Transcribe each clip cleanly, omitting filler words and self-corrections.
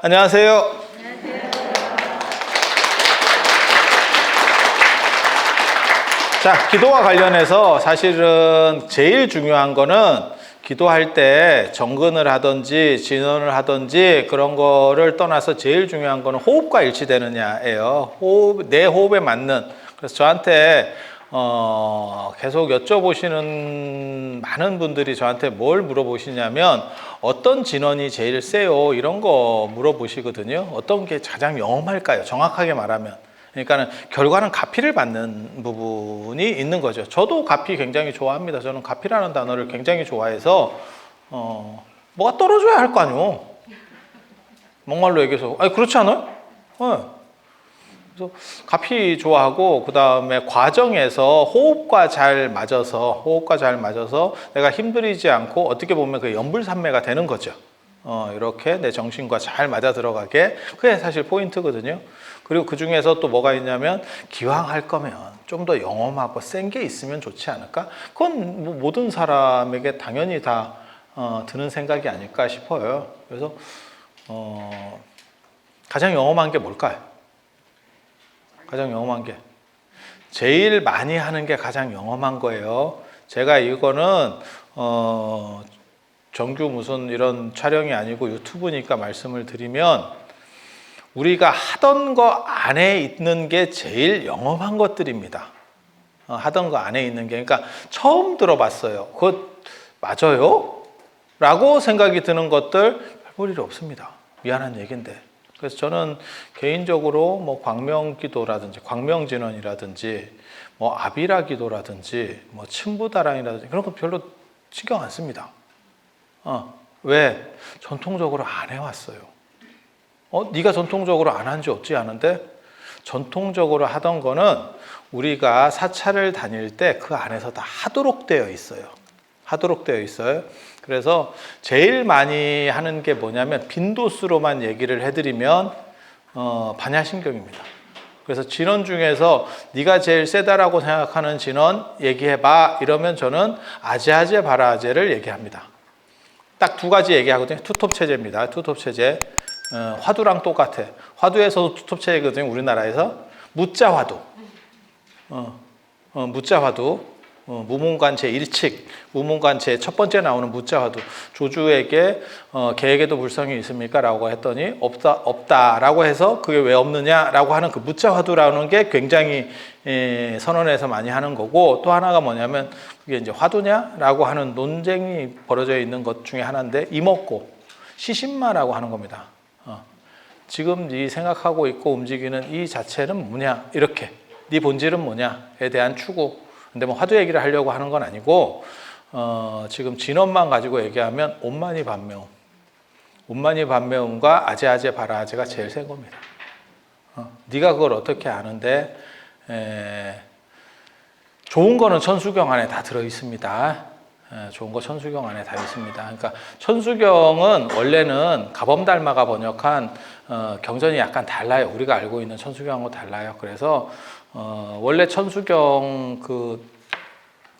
안녕하세요. 자, 기도와 관련해서 사실은 제일 중요한 거는 기도할 때 정근을 하든지 진언을 하든지 그런 거를 떠나서 제일 중요한 거는 호흡과 일치되느냐예요. 내 호흡에 맞는. 그래서 저한테 계속 여쭤보시는 많은 분들이 저한테 뭘 물어보시냐면 어떤 진원이 제일 세요? 이런 거 물어보시거든요. 어떤 게 가장 영험할까요? 정확하게 말하면. 그러니까는 결과는 가피를 받는 부분이 있는 거죠. 저도 가피 굉장히 좋아합니다. 저는 가피라는 단어를 굉장히 좋아해서 뭐가 떨어져야 할 거 아니에요. 목말로 얘기해서. 아니 그렇지 않아요? 네. 그래서 가피 좋아하고, 그 다음에 과정에서 호흡과 잘 맞아서 내가 힘들이지 않고 어떻게 보면 그 연불산매가 되는 거죠. 이렇게 내 정신과 잘 맞아 들어가게. 그게 사실 포인트거든요. 그리고 그 중에서 또 뭐가 있냐면, 기왕 할 거면 좀 더 영험하고 센 게 있으면 좋지 않을까? 그건 뭐 모든 사람에게 당연히 다 드는 생각이 아닐까 싶어요. 그래서 가장 영험한 게 뭘까요? 가장 영험한 게, 제일 많이 하는 게 가장 영험한 거예요. 제가 이거는 정규 무슨 이런 촬영이 아니고 유튜브니까 말씀을 드리면, 우리가 하던 거 안에 있는 게 제일 영험한 것들입니다. 하던 거 안에 있는 게, 그러니까 처음 들어봤어요. 그거 맞아요? 라고 생각이 드는 것들 별 볼 일이 없습니다. 미안한 얘기인데. 그래서 저는 개인적으로 뭐 광명기도라든지 광명진언이라든지 뭐 아비라기도라든지 뭐 침부다랑이라든지 그런 거 별로 신경 안 씁니다. 왜? 전통적으로 안 해왔어요. 네가 전통적으로 안 한 지 없지 않은데, 전통적으로 하던 거는 우리가 사찰을 다닐 때 그 안에서 다 하도록 되어 있어요. 하도록 되어 있어요. 그래서 제일 많이 하는 게 뭐냐면, 빈도수로만 얘기를 해드리면 반야신경입니다. 그래서 진원 중에서 네가 제일 세다라고 생각하는 진원 얘기해봐 이러면 저는 아제아제 바라아제를 얘기합니다. 딱 두 가지 얘기하거든요. 투톱 체제입니다. 투톱 체제. 화두랑 똑같아. 화두에서도 투톱 체제거든요. 우리나라에서 무자화두. 무자화두. 무문관 제1칙, 무문관 제1 번째 나오는 무자화두. 조주에게 개에게도 불성이 있습니까? 라고 했더니 없다라고 해서 그게 왜 없느냐라고 하는 그 무자화두라는 게 굉장히 선언에서 많이 하는 거고, 또 하나가 뭐냐면 그게 이제 화두냐라고 하는 논쟁이 벌어져 있는 것 중에 하나인데, 이먹고 시신마라고 하는 겁니다. 지금 네 생각하고 있고 움직이는 이 자체는 뭐냐, 이렇게 네 본질은 뭐냐에 대한 추구. 근데 뭐 화두 얘기를 하려고 하는 건 아니고, 지금 진원만 가지고 얘기하면 온만이 반매움, 온만이 반매움과 아제아제 바라아제가 제일 센 겁니다. 네가 그걸 어떻게 아는데? 좋은 거는 천수경 안에 다 들어 있습니다. 좋은 거 천수경 안에 다 있습니다. 그러니까 천수경은 원래는 가범달마가 번역한 경전이 약간 달라요. 우리가 알고 있는 천수경하고 달라요. 그래서 원래 천수경 그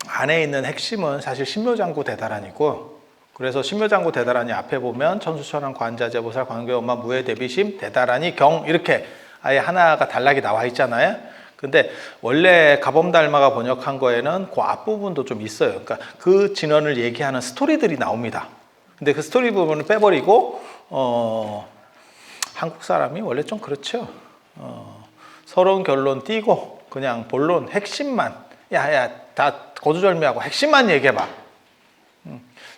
안에 있는 핵심은 사실 신묘장구 대다란이고, 그래서 신묘장구 대다란이 앞에 보면 천수천왕 관자재보살 관계엄마 무해대비심 대다란이 경 이렇게 아예 하나가 단락이 나와 있잖아요. 근데 원래 가범달마가 번역한 거에는 그 앞부분도 좀 있어요. 그러니까 그 진원을 얘기하는 스토리들이 나옵니다. 근데 그 스토리 부분을 빼버리고 한국 사람이 원래 좀 그렇죠. 서러운 결론 띄고 그냥 본론 핵심만, 야야 다 거두절미하고 핵심만 얘기해봐.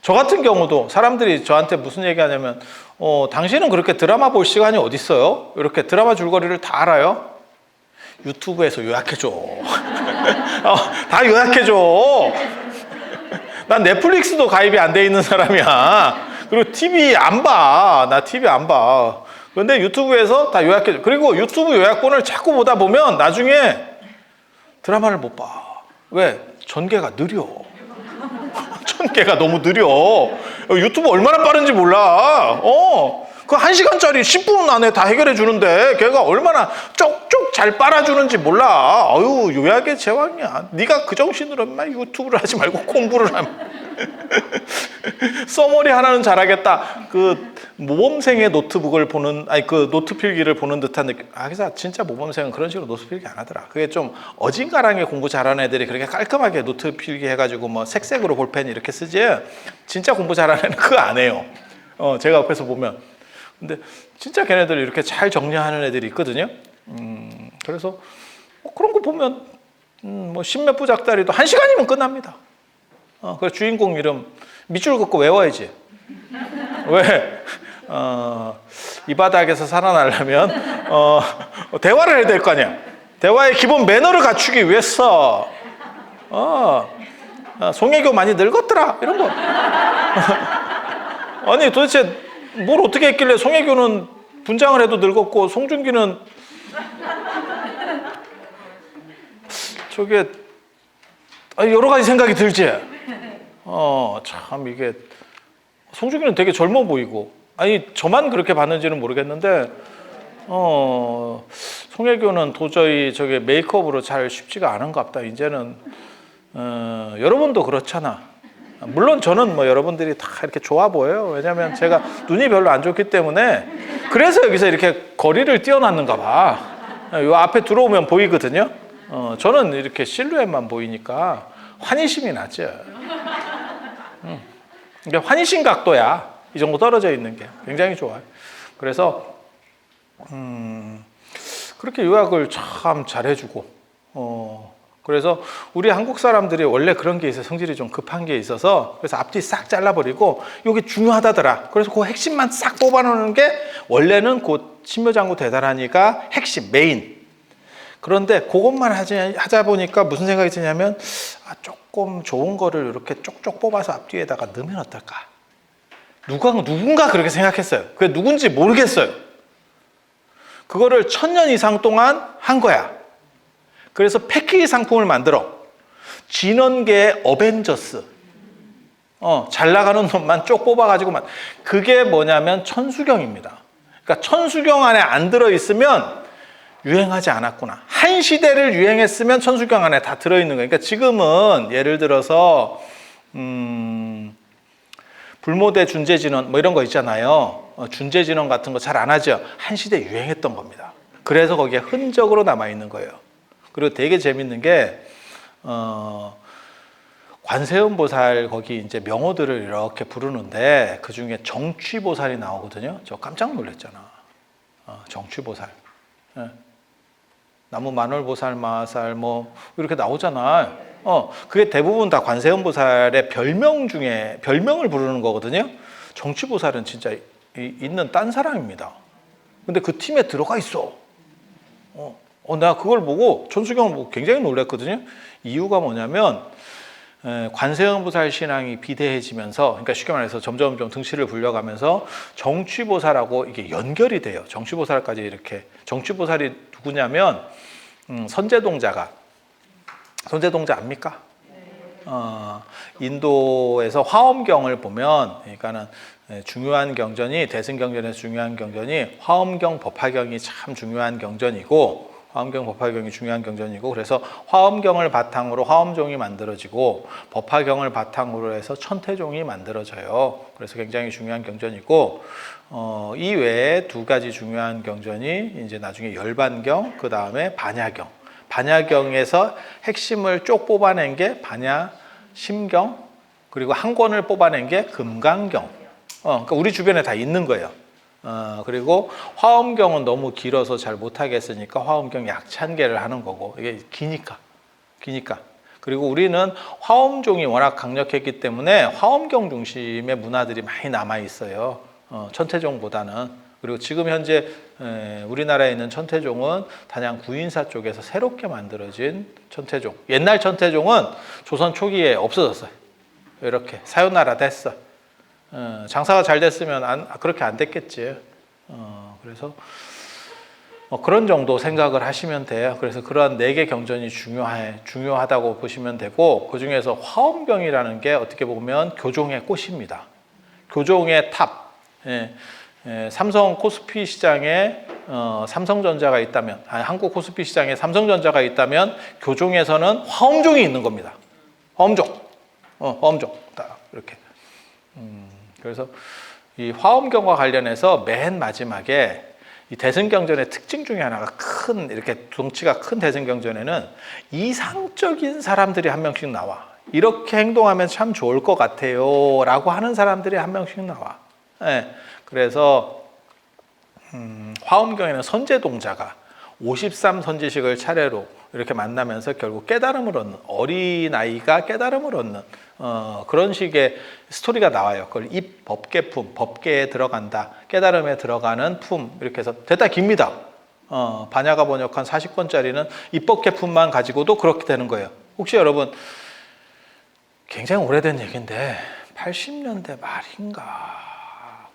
저 같은 경우도 사람들이 저한테 무슨 얘기하냐면, 당신은 그렇게 드라마 볼 시간이 어디 있어요? 이렇게 드라마 줄거리를 다 알아요? 유튜브에서 요약해줘. 다 요약해줘. 난 넷플릭스도 가입이 안 돼 있는 사람이야. 그리고 TV 안 봐. 나 TV 안 봐. 그런데 유튜브에서 다 요약해줘. 그리고 유튜브 요약본을 자꾸 보다 보면 나중에 드라마를 못 봐. 왜? 전개가 느려. 전개가 너무 느려. 유튜브 얼마나 빠른지 몰라. 그 1시간짜리 10분 안에 다 해결해 주는데 걔가 얼마나 쪽쪽 잘 빨아주는지 몰라. 요약의 제왕이야. 네가 그 정신으로 유튜브를 하지 말고 공부를 하면. 써머리 하나는 잘하겠다. 그 모범생의 노트북을 보는, 아니 그 노트 필기를 보는 듯한 느낌. 아, 그래서 진짜 모범생은 그런 식으로 노트 필기 안 하더라. 그게 좀 어진가랑에 공부 잘하는 애들이 그렇게 깔끔하게 노트 필기 해가지고 뭐 색색으로 볼펜 이렇게 쓰지. 진짜 공부 잘하는 애는 그거 안 해요. 제가 옆에서 보면. 근데 진짜 걔네들 이렇게 잘 정리하는 애들이 있거든요. 그래서 그런 거 보면 뭐 십몇 부작다리도 1시간이면 끝납니다. 그 주인공 이름 밑줄 긋고 외워야지. 왜? 이 바닥에서 살아나려면 대화를 해야 될 거 아니야. 대화의 기본 매너를 갖추기 위해서 송혜교 많이 늙었더라 이런 거. 아니 도대체 뭘 어떻게 했길래 송혜교는 분장을 해도 늙었고 송중기는 저게 여러 가지 생각이 들지. 참 이게 송중기는 되게 젊어 보이고, 아니 저만 그렇게 봤는지는 모르겠는데 송혜교는 도저히 저게 메이크업으로 잘 쉽지가 않은갑다. 이제는 여러분도 그렇잖아. 물론 저는 뭐 여러분들이 다 이렇게 좋아 보여요. 왜냐하면 제가 눈이 별로 안 좋기 때문에. 그래서 여기서 이렇게 거리를 띄워놨는가 봐. 요 앞에 들어오면 보이거든요. 저는 이렇게 실루엣만 보이니까 환희심이 나죠. 그러니까 환희심 각도야. 이 정도 떨어져 있는 게 굉장히 좋아요. 그래서 그렇게 요약을 참 잘해주고, 그래서 우리 한국 사람들이 원래 그런 게 있어요. 성질이 좀 급한 게 있어서. 그래서 앞뒤 싹 잘라버리고 이게 중요하다더라. 그래서 그 핵심만 싹 뽑아놓는 게 원래는 그 신묘장구 대단하니까 핵심 메인. 그런데 그것만 하자 보니까 무슨 생각이 드냐면 조금 좋은 거를 이렇게 쪽쪽 뽑아서 앞뒤에다가 넣으면 어떨까? 누군가 그렇게 생각했어요. 그게 누군지 모르겠어요. 그거를 1000년 이상 동안 한 거야. 그래서 패키지 상품을 만들어. 진원계의 어벤져스. 잘 나가는 놈만 쪽 뽑아가지고 그게 뭐냐면 천수경입니다. 그러니까 천수경 안에 안 들어있으면 유행하지 않았구나. 한 시대를 유행했으면 천수경 안에 다 들어있는 거예요. 그러니까 지금은 예를 들어서 불모대 준재진원 뭐 이런 거 있잖아요. 준재진원 같은 거 잘 안 하죠. 한 시대 유행했던 겁니다. 그래서 거기에 흔적으로 남아있는 거예요. 그리고 되게 재밌는 게 관세음보살 거기 이제 명호들을 이렇게 부르는데 그 중에 정취보살이 나오거든요. 저 깜짝 놀랐잖아. 정취보살. 예. 나무 마늘보살, 마살 뭐 이렇게 나오잖아. 그게 대부분 다 관세음보살의 별명 중에 별명을 부르는 거거든요. 정취보살은 진짜 있는 딴 사람입니다. 근데 그 팀에 들어가 있어. 내가 그걸 보고 천수경을 보고 굉장히 놀랐거든요. 이유가 뭐냐면 관세음보살 신앙이 비대해지면서, 그러니까 쉽게 말해서 점점 좀 등치를 불려가면서 정취보살하고 이게 연결이 돼요. 정취보살까지 이렇게. 정취보살이 누구냐면 선제동자 압니까? 인도에서 화엄경을 보면, 그러니까는 중요한 경전이, 대승경전에서 중요한 경전이 화엄경, 법화경이 참 중요한 경전이고, 화엄경, 법화경이 중요한 경전이고, 그래서 화엄경을 바탕으로 화엄종이 만들어지고 법화경을 바탕으로 해서 천태종이 만들어져요. 그래서 굉장히 중요한 경전이고, 이 외에 두 가지 중요한 경전이 이제 나중에 열반경, 그 다음에 반야경. 반야경에서 핵심을 쭉 뽑아낸 게 반야, 심경, 그리고 한 권을 뽑아낸 게 금강경. 그러니까 우리 주변에 다 있는 거예요. 그리고 화엄경은 너무 길어서 잘 못하겠으니까 화엄경 약찬계를 하는 거고, 이게 기니까. 그리고 우리는 화엄종이 워낙 강력했기 때문에 화엄경 중심의 문화들이 많이 남아 있어요. 천태종보다는. 그리고 지금 현재 우리나라에 있는 천태종은 단양 구인사 쪽에서 새롭게 만들어진 천태종. 옛날 천태종은 조선 초기에 없어졌어요. 이렇게 사요나라 됐어. 장사가 잘 됐으면 그렇게 안 됐겠지. 그래서 그런 정도 생각을 하시면 돼요. 그래서 그러한 4개 경전이 중요하다고 보시면 되고, 그 중에서 화엄경이라는 게 어떻게 보면 교종의 꽃입니다. 교종의 탑. 삼성 코스피 시장에 삼성전자가 있다면, 한국 코스피 시장에 삼성전자가 있다면 교종에서는 화엄종이 있는 겁니다. 화엄종. 화엄종. 그렇게. 그래서 이 화엄경과 관련해서 맨 마지막에 이 대승경전의 특징 중에 하나가 큰, 이렇게 덩치가 큰 대승경전에는 이상적인 사람들이 한 명씩 나와. 이렇게 행동하면 참 좋을 것 같아요 라고 하는 사람들이 한 명씩 나와. 네. 그래서 화엄경에는 선제동자가 53선지식을 차례로 이렇게 만나면서 결국 깨달음을 얻는, 어린아이가 깨달음을 얻는 그런 식의 스토리가 나와요. 그걸 입법계품, 법계에 들어간다, 깨달음에 들어가는 품, 이렇게 해서 됐다 깁니다. 반야가 번역한 40권짜리는 입법계품만 가지고도 그렇게 되는 거예요. 혹시 여러분, 굉장히 오래된 얘기인데 80년대 말인가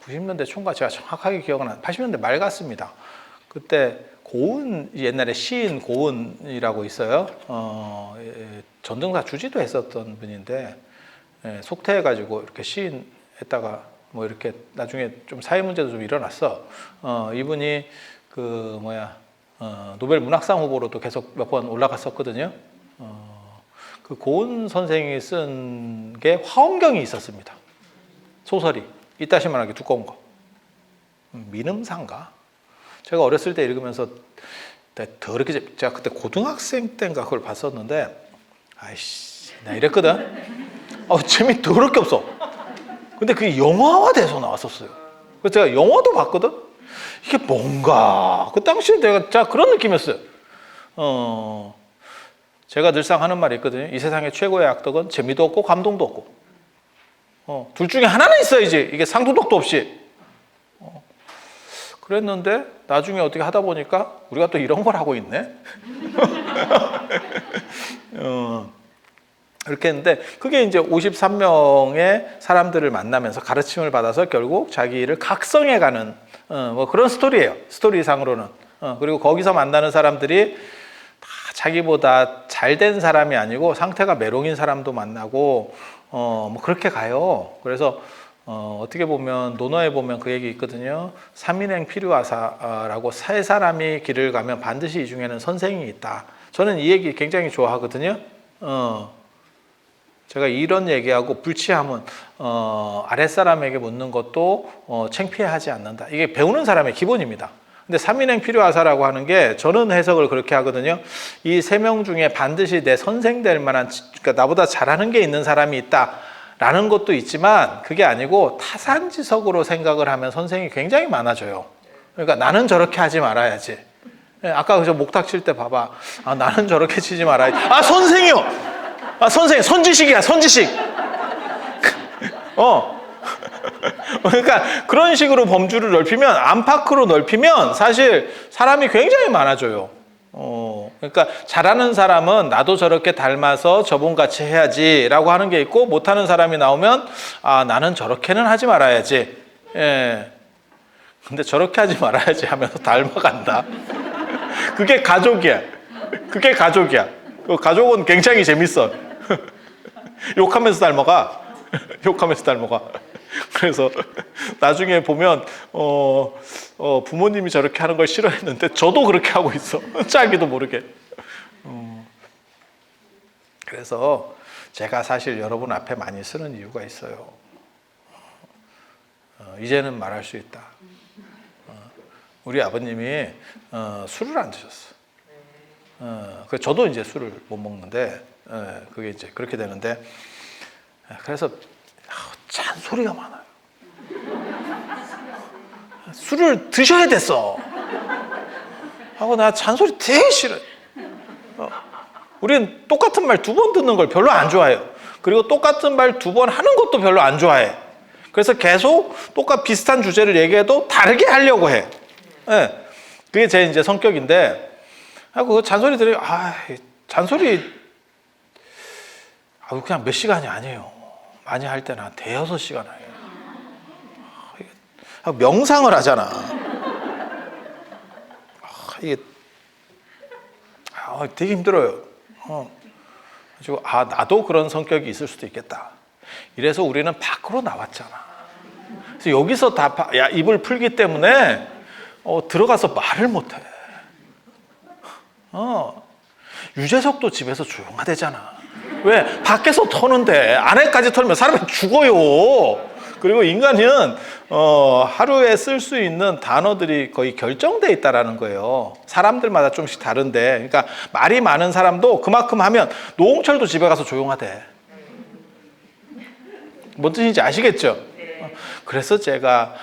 90년대 초인가 제가 정확하게 기억은 안, 80년대 말 같습니다. 그때 고은, 옛날에 시인 고은이라고 있어요. 전등사 주지도 했었던 분인데, 속퇴해가지고 이렇게 시인 했다가 뭐 이렇게 나중에 좀 사회 문제도 좀 일어났어. 이분이 노벨 문학상 후보로도 계속 몇 번 올라갔었거든요. 그 고은 선생이 쓴 게 화엄경이 있었습니다. 소설이. 이따시 말하기 두꺼운 거. 민음사인가? 제가 어렸을 때 읽으면서 더럽게 제가 그때 고등학생 때인가 그걸 봤었는데 아이씨 나 이랬거든. 재미 더럽게 없어. 근데 그게 영화화돼서 나왔었어요. 그래서 제가 영화도 봤거든. 이게 뭔가 그 당시에 내가 그런 느낌이었어요. 제가 늘상 하는 말이 있거든요. 이 세상의 최고의 악덕은 재미도 없고 감동도 없고 둘 중에 하나는 있어야지. 이게 상도덕도 없이. 그랬는데 나중에 어떻게 하다 보니까 우리가 또 이런 걸 하고 있네. 이렇게 했는데 그게 이제 53명의 사람들을 만나면서 가르침을 받아서 결국 자기를 각성해가는 뭐 그런 스토리예요. 스토리상으로는. 그리고 거기서 만나는 사람들이 다 자기보다 잘된 사람이 아니고 상태가 메롱인 사람도 만나고 뭐 그렇게 가요. 그래서 어떻게 보면 논어에 보면 그 얘기 있거든요. 삼인행 필요하사라고 세 사람이 길을 가면 반드시 이 중에는 선생이 있다. 저는 이 얘기 굉장히 좋아하거든요. 제가 이런 얘기하고 불치함은 아랫사람에게 묻는 것도 창피해하지 않는다. 이게 배우는 사람의 기본입니다. 근데 삼인행 필요하사라고 하는 게 저는 해석을 그렇게 하거든요. 이 세 명 중에 반드시 내 선생 될 만한, 그러니까 나보다 잘하는 게 있는 사람이 있다라는 것도 있지만 그게 아니고 타산지석으로 생각을 하면 선생이 굉장히 많아져요. 그러니까 나는 저렇게 하지 말아야지. 아까 저 목탁 칠 때 봐봐. 나는 저렇게 치지 말아야지. 선생이요. 선생, 선지식이야, 선지식. 그러니까 그런 식으로 범주를 넓히면, 안팎으로 넓히면 사실 사람이 굉장히 많아져요. 그러니까 잘하는 사람은 나도 저렇게 닮아서 저분같이 해야지라고 하는 게 있고, 못하는 사람이 나오면 나는 저렇게는 하지 말아야지. 예. 근데 저렇게 하지 말아야지 하면서 닮아간다. 그게 가족이야. 그게 가족이야. 가족은 굉장히 재밌어. 욕하면서 닮아가. 욕하면서 닮아가. 그래서 나중에 보면 부모님이 저렇게 하는 걸 싫어했는데 저도 그렇게 하고 있어. 자기도 모르게. 그래서 제가 사실 여러분 앞에 많이 쓰는 이유가 있어요. 이제는 말할 수 있다. 우리 아버님이 술을 안 드셨어. 저도 이제 술을 못 먹는데 그게 이제 그렇게 되는데, 그래서 잔소리가 많아요. 술을 드셔야 됐어 하고 나 잔소리 되게 싫어요. 우리는 똑같은 말 2번 듣는 걸 별로 안 좋아해요. 그리고 똑같은 말 2번 하는 것도 별로 안 좋아해. 그래서 계속 비슷한 주제를 얘기해도 다르게 하려고 해. 네. 그게 제 이제 성격인데, 그 잔소리 들으면 잔소리 그냥 몇 시간이 아니에요. 많이 할 때는 한 5-6시간 해요. 명상을 하잖아. 이게 되게 힘들어요. 그리고 나도 그런 성격이 있을 수도 있겠다. 이래서 우리는 밖으로 나왔잖아. 그래서 여기서 입을 풀기 때문에 들어가서 말을 못해. 유재석도 집에서 조용하대잖아. 왜? 밖에서 터는데 안에까지 털면 사람이 죽어요. 그리고 인간은 하루에 쓸 수 있는 단어들이 거의 결정돼 있다라는 거예요. 사람들마다 좀씩 다른데, 그러니까 말이 많은 사람도 그만큼 하면 노홍철도 집에 가서 조용하대. 뭔 뜻인지 아시겠죠? 그래서 제가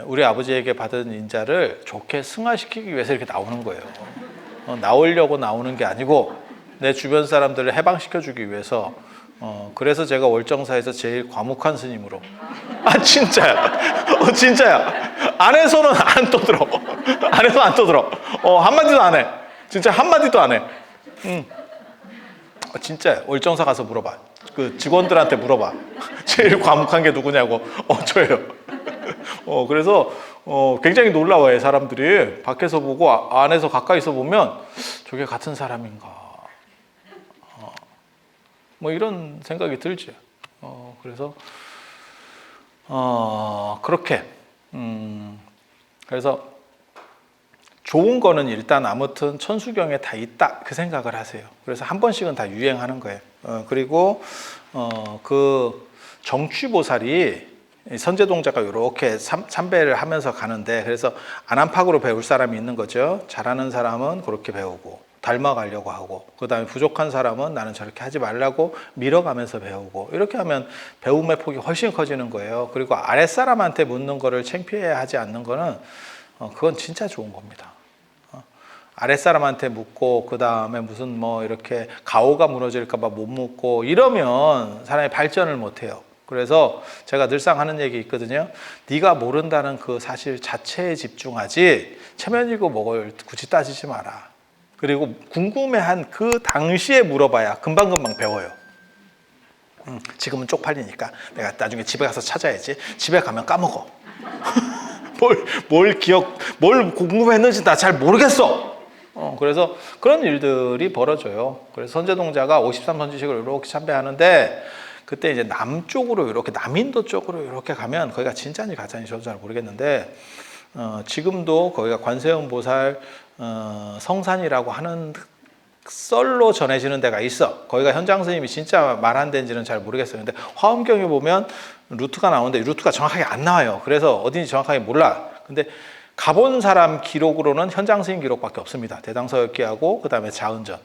우리 아버지에게 받은 인자를 좋게 승화시키기 위해서 이렇게 나오는 거예요. 나오려고 나오는 게 아니고 내 주변 사람들을 해방시켜주기 위해서. 그래서 제가 월정사에서 제일 과묵한 스님으로. 아, 진짜야. 진짜야. 안에서는 안 떠들어. 안에서 안 떠들어. 한마디도 안 해. 진짜 한마디도 안 해. 진짜야. 월정사 가서 물어봐. 그 직원들한테 물어봐. 제일 과묵한 게 누구냐고. 저예요. 그래서 굉장히 놀라워요. 사람들이 밖에서 보고 안에서 가까이서 보면 저게 같은 사람인가. 뭐 이런 생각이 들죠. 그래서 그렇게 그래서 좋은 거는 일단 아무튼 천수경에 다 있다 그 생각을 하세요. 그래서 한 번씩은 다 유행하는 거예요. 그리고 그 정취보살이 선제동자가 이렇게 참배를 하면서 가는데, 그래서 안암팍으로 배울 사람이 있는 거죠. 잘하는 사람은 그렇게 배우고 닮아가려고 하고, 그 다음에 부족한 사람은 나는 저렇게 하지 말라고 밀어가면서 배우고, 이렇게 하면 배움의 폭이 훨씬 커지는 거예요. 그리고 아랫사람한테 묻는 거를 창피해야 하지 않는 거는 그건 진짜 좋은 겁니다. 아랫사람한테 묻고 그 다음에 무슨 뭐 이렇게 가오가 무너질까 봐 못 묻고 이러면 사람이 발전을 못 해요. 그래서 제가 늘상 하는 얘기 있거든요. 네가 모른다는 그 사실 자체에 집중하지 체면이고 뭐를 굳이 따지지 마라. 그리고 궁금해한 그 당시에 물어봐야 금방금방 배워요. 지금은 쪽팔리니까 내가 나중에 집에 가서 찾아야지. 집에 가면 까먹어. 뭘 궁금했는지 나 잘 모르겠어. 그래서 그런 일들이 벌어져요. 그래서 선제동자가 53선지식을 이렇게 참배하는데, 그때 이제 남쪽으로 이렇게 남인도 쪽으로 이렇게 가면 거기가 진짜인지 가짜인지 저도 잘 모르겠는데, 지금도 거기가 관세음보살 성산이라고 하는 썰로 전해지는 데가 있어. 거기가 현장 스님이 진짜 말한 데인지는 잘 모르겠어요. 근데 화엄경에 보면 루트가 나오는데 루트가 정확하게 안 나와요. 그래서 어딘지 정확하게 몰라. 근데 가본 사람 기록으로는 현장 스님 기록밖에 없습니다. 대당서역기하고 그 다음에 자은전.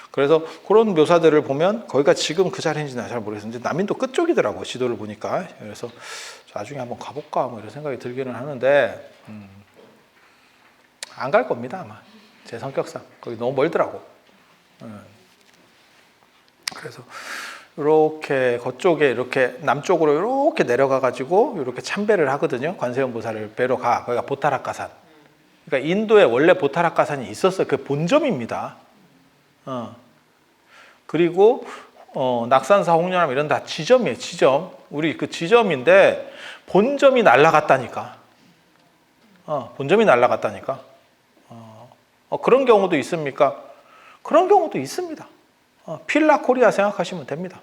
그래서 그런 묘사들을 보면 거기가 지금 그 자리인지는 잘 모르겠는데 남인도 끝쪽이더라고, 지도를 보니까. 그래서 나중에 한번 가볼까 뭐 이런 생각이 들기는 하는데 안 갈 겁니다, 아마. 제 성격상 거기 너무 멀더라고. 그래서 이렇게 그쪽에 이렇게 남쪽으로 이렇게 내려가 가지고 이렇게 참배를 하거든요. 관세음보살을 뵈러 가. 거기가 보타라카산. 그러니까 인도에 원래 보타라카산이 있었어요. 그 본점입니다. 그리고 낙산사, 홍련암 이런 다 지점이에요. 지점. 우리 그 지점인데 본점이 날아갔다니까. 본점이 날아갔다니까. 그런 경우도 있습니까? 그런 경우도 있습니다. 필라 코리아 생각하시면 됩니다.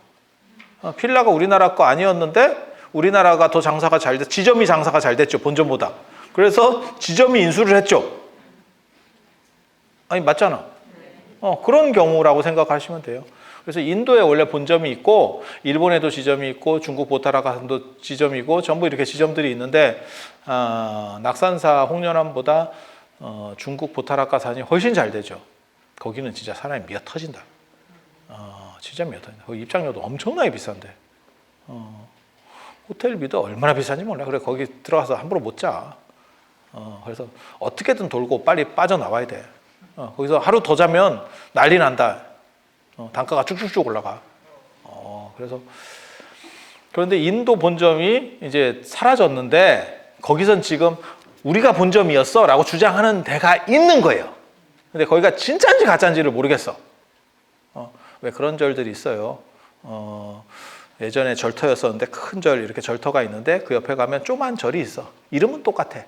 필라가 우리나라 거 아니었는데 우리나라가 더 장사가 잘 됐, 지점이 장사가 잘 됐죠, 본점보다. 그래서 지점이 인수를 했죠. 아니, 맞잖아. 그런 경우라고 생각하시면 돼요. 그래서 인도에 원래 본점이 있고 일본에도 지점이 있고 중국 보타라카산도 지점이고 전부 이렇게 지점들이 있는데, 낙산사 홍련암보다 중국 보타라카산이 훨씬 잘 되죠. 거기는 진짜 사람이 미어 터진다. 진짜 미어 터진다. 거기 입장료도 엄청나게 비싼데. 호텔비도 얼마나 비싼지 몰라. 그래, 거기 들어가서 함부로 못 자. 그래서 어떻게든 돌고 빨리 빠져나와야 돼. 거기서 하루 더 자면 난리 난다. 단가가 쭉쭉쭉 올라가. 그래서 그런데 인도 본점이 이제 사라졌는데 거기선 지금 우리가 본점이었어 라고 주장하는 데가 있는 거예요. 근데 거기가 진짜인지 가짜인지를 모르겠어. 왜 그런 절들이 있어요. 예전에 절터였었는데 큰 절, 이렇게 절터가 있는데 그 옆에 가면 조그만 절이 있어. 이름은 똑같아.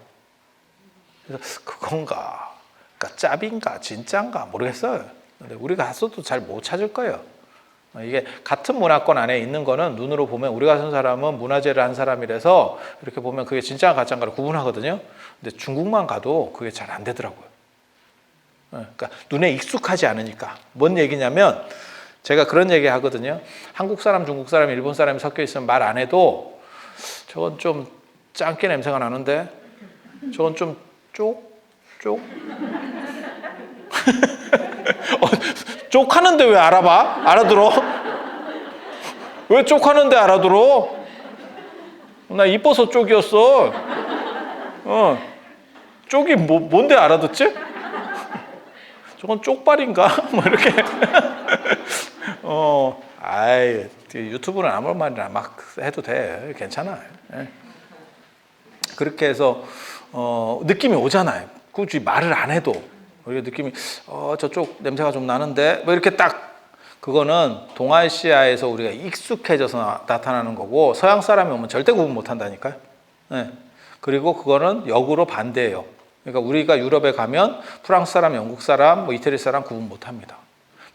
그래서 그건가, 그러니까 짭인가 진짠가 모르겠어요. 근데 우리가 갔어도 잘 못 찾을 거예요. 이게 같은 문화권 안에 있는 거는 눈으로 보면 우리가 산 사람은 문화재를 한 사람이라서 이렇게 보면 그게 진짜 가짜인가를 구분하거든요. 근데 중국만 가도 그게 잘 안 되더라고요. 그러니까 눈에 익숙하지 않으니까. 뭔 얘기냐면 제가 그런 얘기 하거든요. 한국 사람, 중국 사람, 일본 사람이 섞여 있으면 말 안 해도 저건 좀 짱깨 냄새가 나는데 저건 좀 쪽? 쪽하는데 왜 알아봐? 알아들어? 왜 쪽하는데 알아들어? 나 이뻐서 쪽이었어. 쪽이 뭔데 알아듣지? 저건 쪽발인가? 뭐 이렇게. 아이, 유튜브는 아무 말이나 막 해도 돼. 괜찮아. 예. 그렇게 해서, 느낌이 오잖아요. 굳이 말을 안 해도. 우리가 느낌이, 저쪽 냄새가 좀 나는데, 뭐 이렇게 딱, 그거는 동아시아에서 우리가 익숙해져서 나타나는 거고, 서양 사람이 오면 절대 구분 못 한다니까요. 예. 그리고 그거는 역으로 반대예요. 그러니까 우리가 유럽에 가면 프랑스 사람, 영국 사람, 뭐 이태리 사람 구분 못 합니다.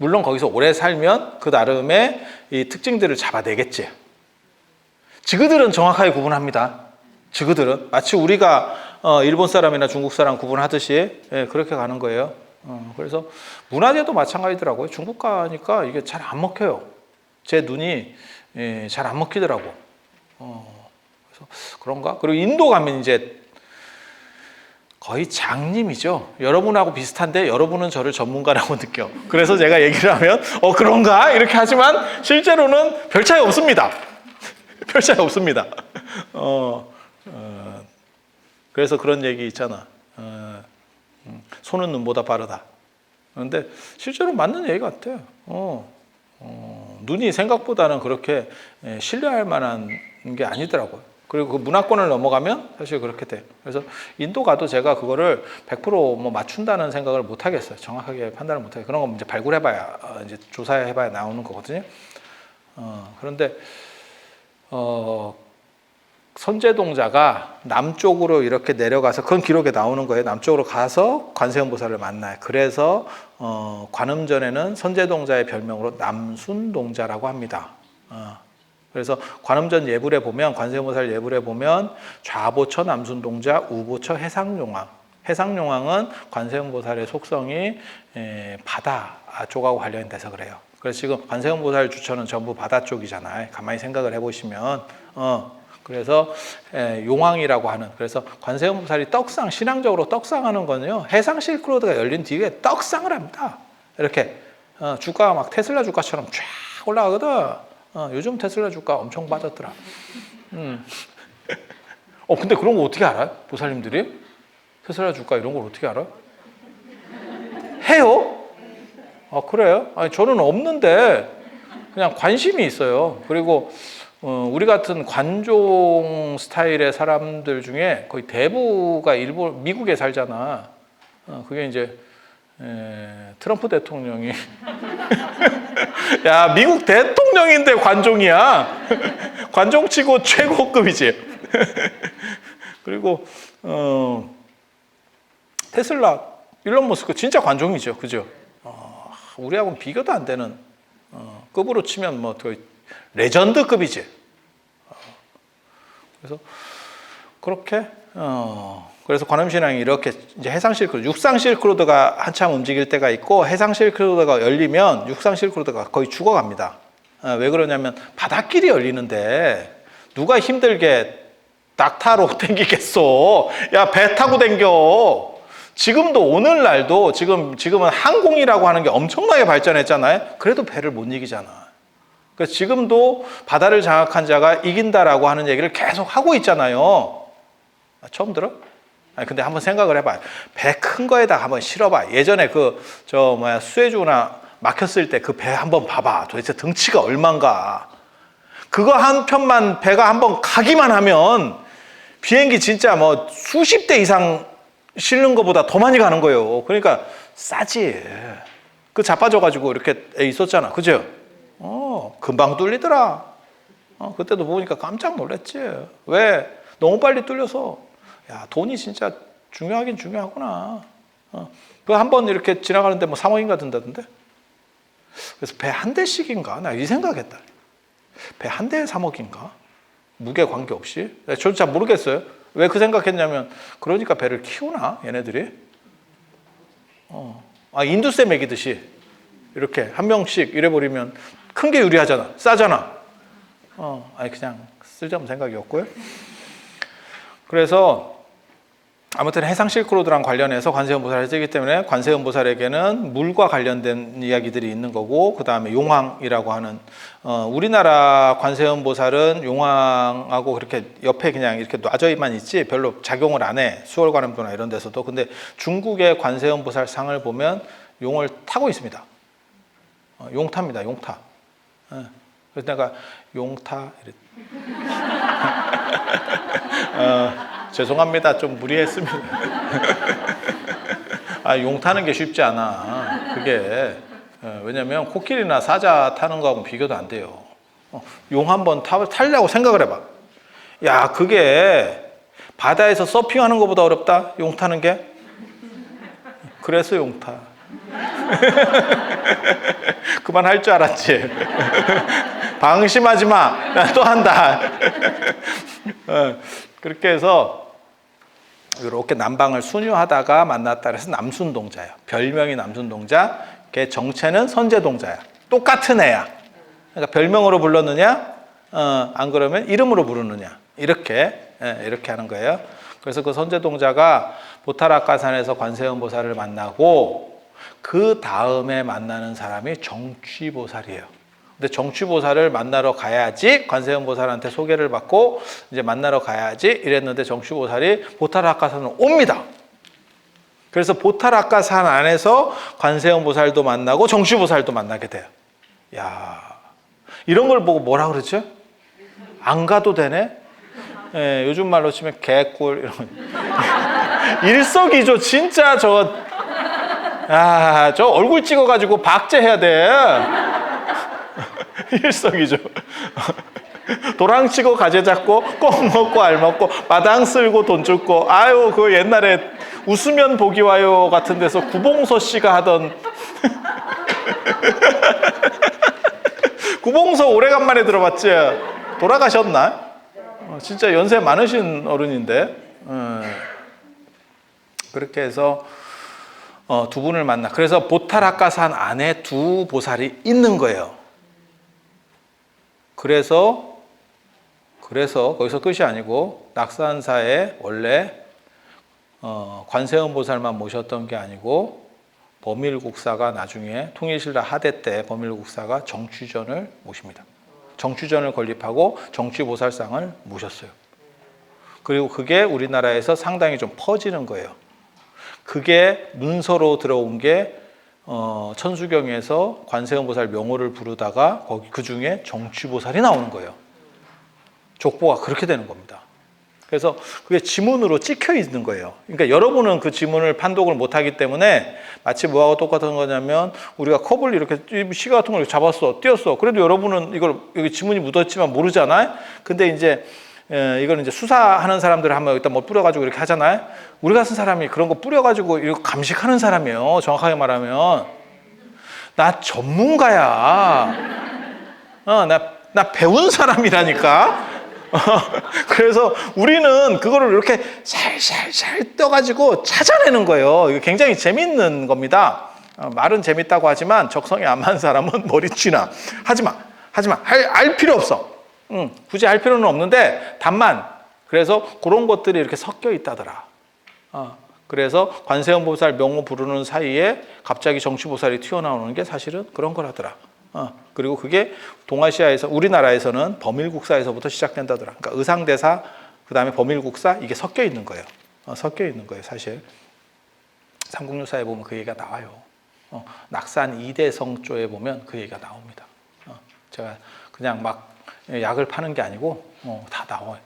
물론 거기서 오래 살면 그 나름의 이 특징들을 잡아내겠지. 지그들은 정확하게 구분합니다. 지그들은 마치 우리가 일본 사람이나 중국 사람 구분하듯이 그렇게 가는 거예요. 그래서 문화재도 마찬가지더라고요. 중국 가니까 이게 잘 안 먹혀요. 제 눈이 잘 안 먹히더라고. 그래서 그런가? 그리고 인도 가면 이제 거의 장님이죠. 여러분하고 비슷한데 여러분은 저를 전문가라고 느껴. 그래서 제가 얘기를 하면 그런가? 이렇게 하지만 실제로는 별 차이 없습니다. 별 차이 없습니다. 그래서 그런 얘기 있잖아. 손은 눈보다 빠르다. 그런데 실제로 맞는 얘기 같아요. 눈이 생각보다는 그렇게 신뢰할 만한 게 아니더라고요. 그리고 그 문화권을 넘어가면 사실 그렇게 돼요. 그래서 인도 가도 제가 그거를 100% 맞춘다는 생각을 못 하겠어요. 정확하게 판단을 못 하겠어요. 그런 건 이제 발굴해봐야, 이제 조사해봐야 나오는 거거든요. 그런데, 선제동자가 남쪽으로 이렇게 내려가서, 그건 기록에 나오는 거예요. 남쪽으로 가서 관세음보살을 만나요. 그래서, 관음전에는 선제동자의 별명으로 남순동자라고 합니다. 그래서 관음전 예불에 보면, 관세음보살 예불에 보면 좌보처 남순동자, 우보처 해상용왕. 해상용왕은 관세음보살의 속성이 바다 쪽하고 관련돼서 그래요. 그래서 지금 관세음보살 주처는 전부 바다 쪽이잖아요. 가만히 생각을 해보시면. 그래서 용왕이라고 하는, 그래서 관세음보살이 떡상, 신앙적으로 떡상하는 거는요, 해상 실크로드가 열린 뒤에 떡상을 합니다. 이렇게 주가가 막 테슬라 주가처럼 쫙 올라가거든. 요즘 테슬라 주가 엄청 빠졌더라. 근데 그런 거 어떻게 알아요? 보살님들이? 테슬라 주가 이런 걸 어떻게 알아요? 해요? 그래요? 아니, 저는 없는데 그냥 관심이 있어요. 그리고 우리 같은 관종 스타일의 사람들 중에 거의 대부가 미국에 살잖아. 그게 이제 트럼프 대통령이 야, 미국 대통령인데 관종이야. 관종치고 최고급이지. 그리고 테슬라, 일론 머스크 진짜 관종이죠, 그죠? 우리하고는 비교도 안 되는 급으로 치면 뭐 거의 레전드급이지. 그래서 그렇게 그래서 관음신앙이 이렇게 이제 해상 실크로드, 육상 실크로드가 한참 움직일 때가 있고, 해상 실크로드가 열리면 육상 실크로드가 거의 죽어갑니다. 왜 그러냐면 바닷길이 열리는데 누가 힘들게 낙타로 댕기겠어? 야, 배 타고 댕겨. 지금도 오늘날도 지금은 항공이라고 하는 게 엄청나게 발전했잖아요. 그래도 배를 못 이기잖아. 그래서 지금도 바다를 장악한 자가 이긴다라고 하는 얘기를 계속 하고 있잖아요. 처음 들어? 근데 한번 생각을 해봐요. 배 큰 거에다가 한번 실어봐. 예전에 수에즈나 막혔을 때 그 배 한번 봐봐. 도대체 덩치가 얼만가. 그거 한 편만 배가 한번 가기만 하면 비행기 진짜 뭐 수십 대 이상 실는 것보다 더 많이 가는 거예요. 그러니까 싸지. 그 자빠져가지고 이렇게 있었잖아. 그죠? 금방 뚫리더라. 그때도 보니까 깜짝 놀랐지. 왜? 너무 빨리 뚫려서. 야, 돈이 진짜 중요하긴 중요하구나. 그 한 번 이렇게 지나가는데 뭐 3억인가 든다던데? 그래서 배 한 대씩인가? 나 이 생각했다. 배 한 대에 3억인가? 무게 관계없이? 저도 잘 모르겠어요. 왜 그 생각했냐면, 그러니까 배를 키우나? 얘네들이? 인두세 매기듯이. 이렇게 한 명씩 이래버리면 큰 게 유리하잖아. 싸잖아. 아니 그냥 쓸데없는 생각이었고요. 그래서 아무튼 해상 실크로드랑 관련해서 관세음보살을 쓰기 때문에 관세음보살에게는 물과 관련된 이야기들이 있는 거고, 그 다음에 용왕이라고 하는 우리나라 관세음보살은 용왕하고 그렇게 옆에 그냥 이렇게 놔져만 있지 별로 작용을 안 해. 수월관음도나 이런 데서도. 근데 중국의 관세음보살 상을 보면 용을 타고 있습니다. 용타입니다. 용타. 그래서 내가 용타 죄송합니다. 좀 무리했습니다. 용 타는 게 쉽지 않아. 그게 왜냐면 코끼리나 사자 타는 거하고 비교도 안 돼요. 용 한번 타려고 생각을 해봐. 야, 그게 바다에서 서핑하는 것보다 어렵다. 용 타는 게. 그래서 용 타. 그만할 줄 알았지. 방심하지 마. 나 또 한다. 그렇게 해서 이렇게 남방을 순유하다가 만났다 그래서 남순동자야. 별명이 남순동자. 걔 정체는 선제동자야. 똑같은 애야. 그러니까 별명으로 불렀느냐, 안 그러면 이름으로 부르느냐. 이렇게 하는 거예요. 그래서 그 선제동자가 보타라카산에서 관세음보살을 만나고 그 다음에 만나는 사람이 정취보살이에요. 근데 정취보살을 만나러 가야지, 관세음보살한테 소개를 받고 이제 만나러 가야지 이랬는데 정취보살이 보타라카산을 옵니다. 그래서 보타라카산 안에서 관세음보살도 만나고 정취보살도 만나게 돼요. 야, 이런 걸 보고 뭐라 그러죠? 안 가도 되네? 예, 요즘 말로 치면 개꿀 이런 거. 일석이조. 진짜 저 얼굴 찍어가지고 박제해야 돼. 일석이조. 도랑 치고 가재 잡고 꼭 먹고 알 먹고 마당 쓸고 돈 줍고. 아유, 그 옛날에 웃으면 복이 와요 같은 데서 구봉서 씨가 하던. 구봉서 오래간만에 들어봤지? 돌아가셨나? 진짜 연세 많으신 어른인데. 그렇게 해서 두 분을 만나. 그래서 보타라카산 안에 두 보살이 있는 거예요. 그래서 거기서 끝이 아니고 낙산사에 원래 관세음보살만 모셨던 게 아니고 범일국사가 나중에 통일신라 하대 때 범일국사가 정취전을 모십니다. 정취전을 건립하고 정취보살상을 모셨어요. 그리고 그게 우리나라에서 상당히 좀 퍼지는 거예요. 그게 문서로 들어온 게 천수경에서 관세음보살 명호를 부르다가 거기 그 중에 정취보살이 나오는 거예요. 족보가 그렇게 되는 겁니다. 그래서 그게 지문으로 찍혀 있는 거예요. 그러니까 여러분은 그 지문을 판독을 못하기 때문에 마치 뭐하고 똑같은 거냐면 우리가 컵을 이렇게 시가 같은 걸 잡았어, 띄었어. 그래도 여러분은 이걸 여기 지문이 묻었지만 모르잖아요. 근데 이제 이거는 이제 수사하는 사람들 한번 여기다 뭐 뿌려가지고 이렇게 하잖아요. 우리 같은 사람이 그런 거 뿌려가지고 이거 감식하는 사람이에요. 정확하게 말하면 나 전문가야. 나 배운 사람이라니까. 그래서 우리는 그거를 이렇게 살살살 떠가지고 찾아내는 거예요. 이거 굉장히 재밌는 겁니다. 말은 재밌다고 하지만 적성이 안 맞는 사람은 머리쥐나 하지마. 알 필요 없어. 굳이 할 필요는 없는데 다만 그래서 그런 것들이 이렇게 섞여 있다더라. 그래서 관세음보살 명호 부르는 사이에 갑자기 정취보살이 튀어나오는 게 사실은 그런 거라더라. 그리고 그게 동아시아에서 우리나라에서는 범일국사에서부터 시작된다더라. 그러니까 의상대사 그다음에 범일국사 이게 섞여 있는 거예요. 섞여 있는 거예요, 사실. 삼국유사에 보면 그 얘기가 나와요. 낙산 이대성조에 보면 그 얘기가 나옵니다. 제가 그냥 막 약을 파는 게 아니고 다 나와요.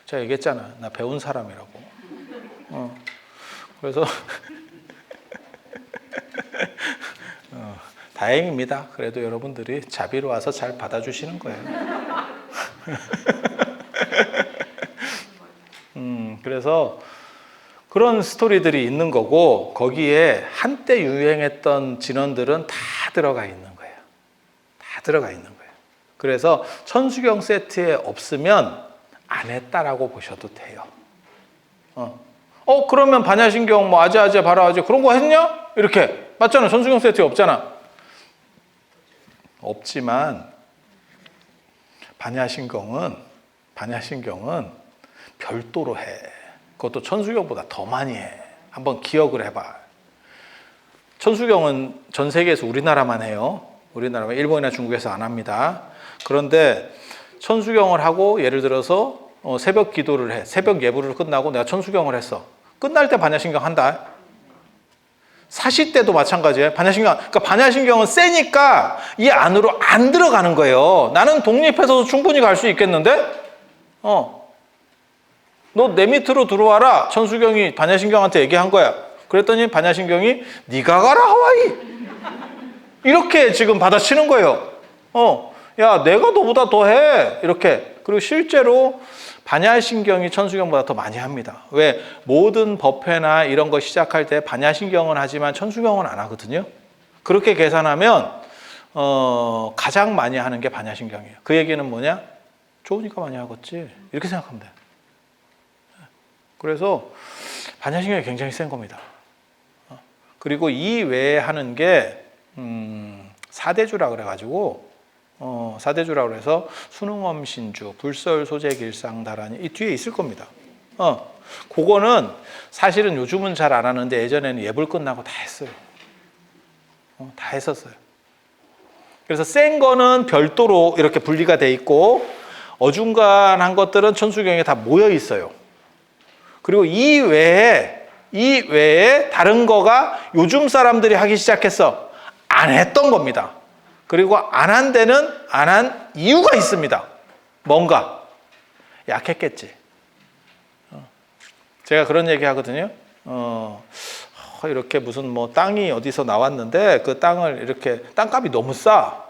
제가 얘기했잖아. 나 배운 사람이라고. 그래서 다행입니다. 그래도 여러분들이 자비로 와서 잘 받아주시는 거예요. 그래서 그런 스토리들이 있는 거고 거기에 한때 유행했던 진언들은 다 들어가 있는 거예요. 다 들어가 있는 거예요. 그래서 천수경 세트에 없으면 안 했다라고 보셔도 돼요. 그러면 반야신경 뭐 아재아재 바라아재 그런 거 했냐? 이렇게 맞잖아. 천수경 세트에 없잖아. 없지만 반야신경은 별도로 해. 그것도 천수경보다 더 많이 해. 한번 기억을 해봐. 천수경은 전 세계에서 우리나라만 해요. 우리나라만, 일본이나 중국에서 안 합니다. 그런데 천수경을 하고 예를 들어서 새벽 기도를 해. 새벽 예불을 끝나고 내가 천수경을 했어. 끝날 때 반야신경 한다. 사시 때도 마찬가지예요. 반야신경. 그러니까 반야신경은 세니까 이 안으로 안 들어가는 거예요. 나는 독립해서도 충분히 갈 수 있겠는데? 너 내 밑으로 들어와라. 천수경이 반야신경한테 얘기한 거야. 그랬더니 반야신경이 네가 가라 하와이. 이렇게 지금 받아치는 거예요. 야, 내가 너보다 더 해. 이렇게. 그리고 실제로 반야신경이 천수경보다 더 많이 합니다. 왜? 모든 법회나 이런 거 시작할 때 반야신경은 하지만 천수경은 안 하거든요. 그렇게 계산하면 가장 많이 하는 게 반야신경이에요. 그 얘기는 뭐냐? 좋으니까 많이 하겠지. 이렇게 생각하면 돼요. 그래서 반야신경이 굉장히 센 겁니다. 그리고 이 외에 하는 게 사대주라 그래가지고 사대주라고 해서 순응엄신주, 불설소재길상다라니 이 뒤에 있을 겁니다. 그거는 사실은 요즘은 잘 안 하는데 예전에는 예불 끝나고 다 했어요. 다 했었어요. 그래서 센 거는 별도로 이렇게 분리가 돼 있고 어중간한 것들은 천수경에 다 모여 있어요. 그리고 이 외에 다른 거가 요즘 사람들이 하기 시작했어. 안 했던 겁니다. 그리고 안 한 데는 안 한 이유가 있습니다. 뭔가 약했겠지. 제가 그런 얘기 하거든요. 이렇게 무슨 뭐 땅이 어디서 나왔는데 그 땅을 이렇게 땅값이 너무 싸.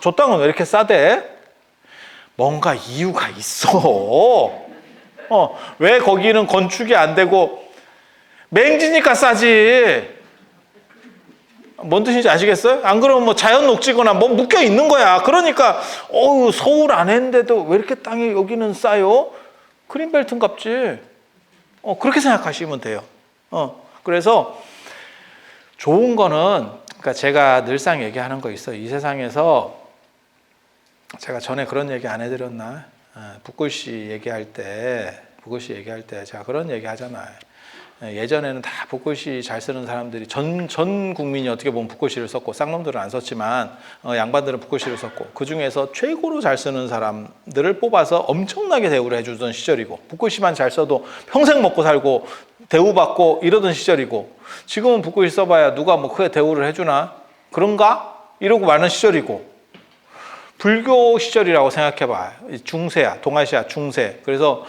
저 땅은 왜 이렇게 싸대? 뭔가 이유가 있어. 왜 거기는 건축이 안 되고 맹지니까 싸지. 뭔 뜻인지 아시겠어요? 안 그러면 뭐 자연 녹지거나 뭐 묶여 있는 거야. 그러니까 서울 안에인데도 왜 이렇게 땅이 여기는 싸요? 그린벨트인갑지. 그렇게 생각하시면 돼요. 그래서 좋은 거는 그러니까 제가 늘상 얘기하는 거 있어요. 이 세상에서 제가 전에 그런 얘기 안 해드렸나? 북글씨 얘기할 때 제가 그런 얘기 하잖아요. 예전에는 다 북글씨 잘 쓰는 사람들이 전 국민이 어떻게 보면 북글씨를 썼고 쌍놈들은 안 썼지만 양반들은 북글씨를 썼고 그 중에서 최고로 잘 쓰는 사람들을 뽑아서 엄청나게 대우를 해주던 시절이고 북글씨만 잘 써도 평생 먹고 살고 대우받고 이러던 시절이고 지금은 북글씨 써봐야 누가 뭐 크게 대우를 해주나? 그런가? 이러고 마는 시절이고 불교 시절이라고 생각해봐. 중세야, 동아시아 중세. 그래서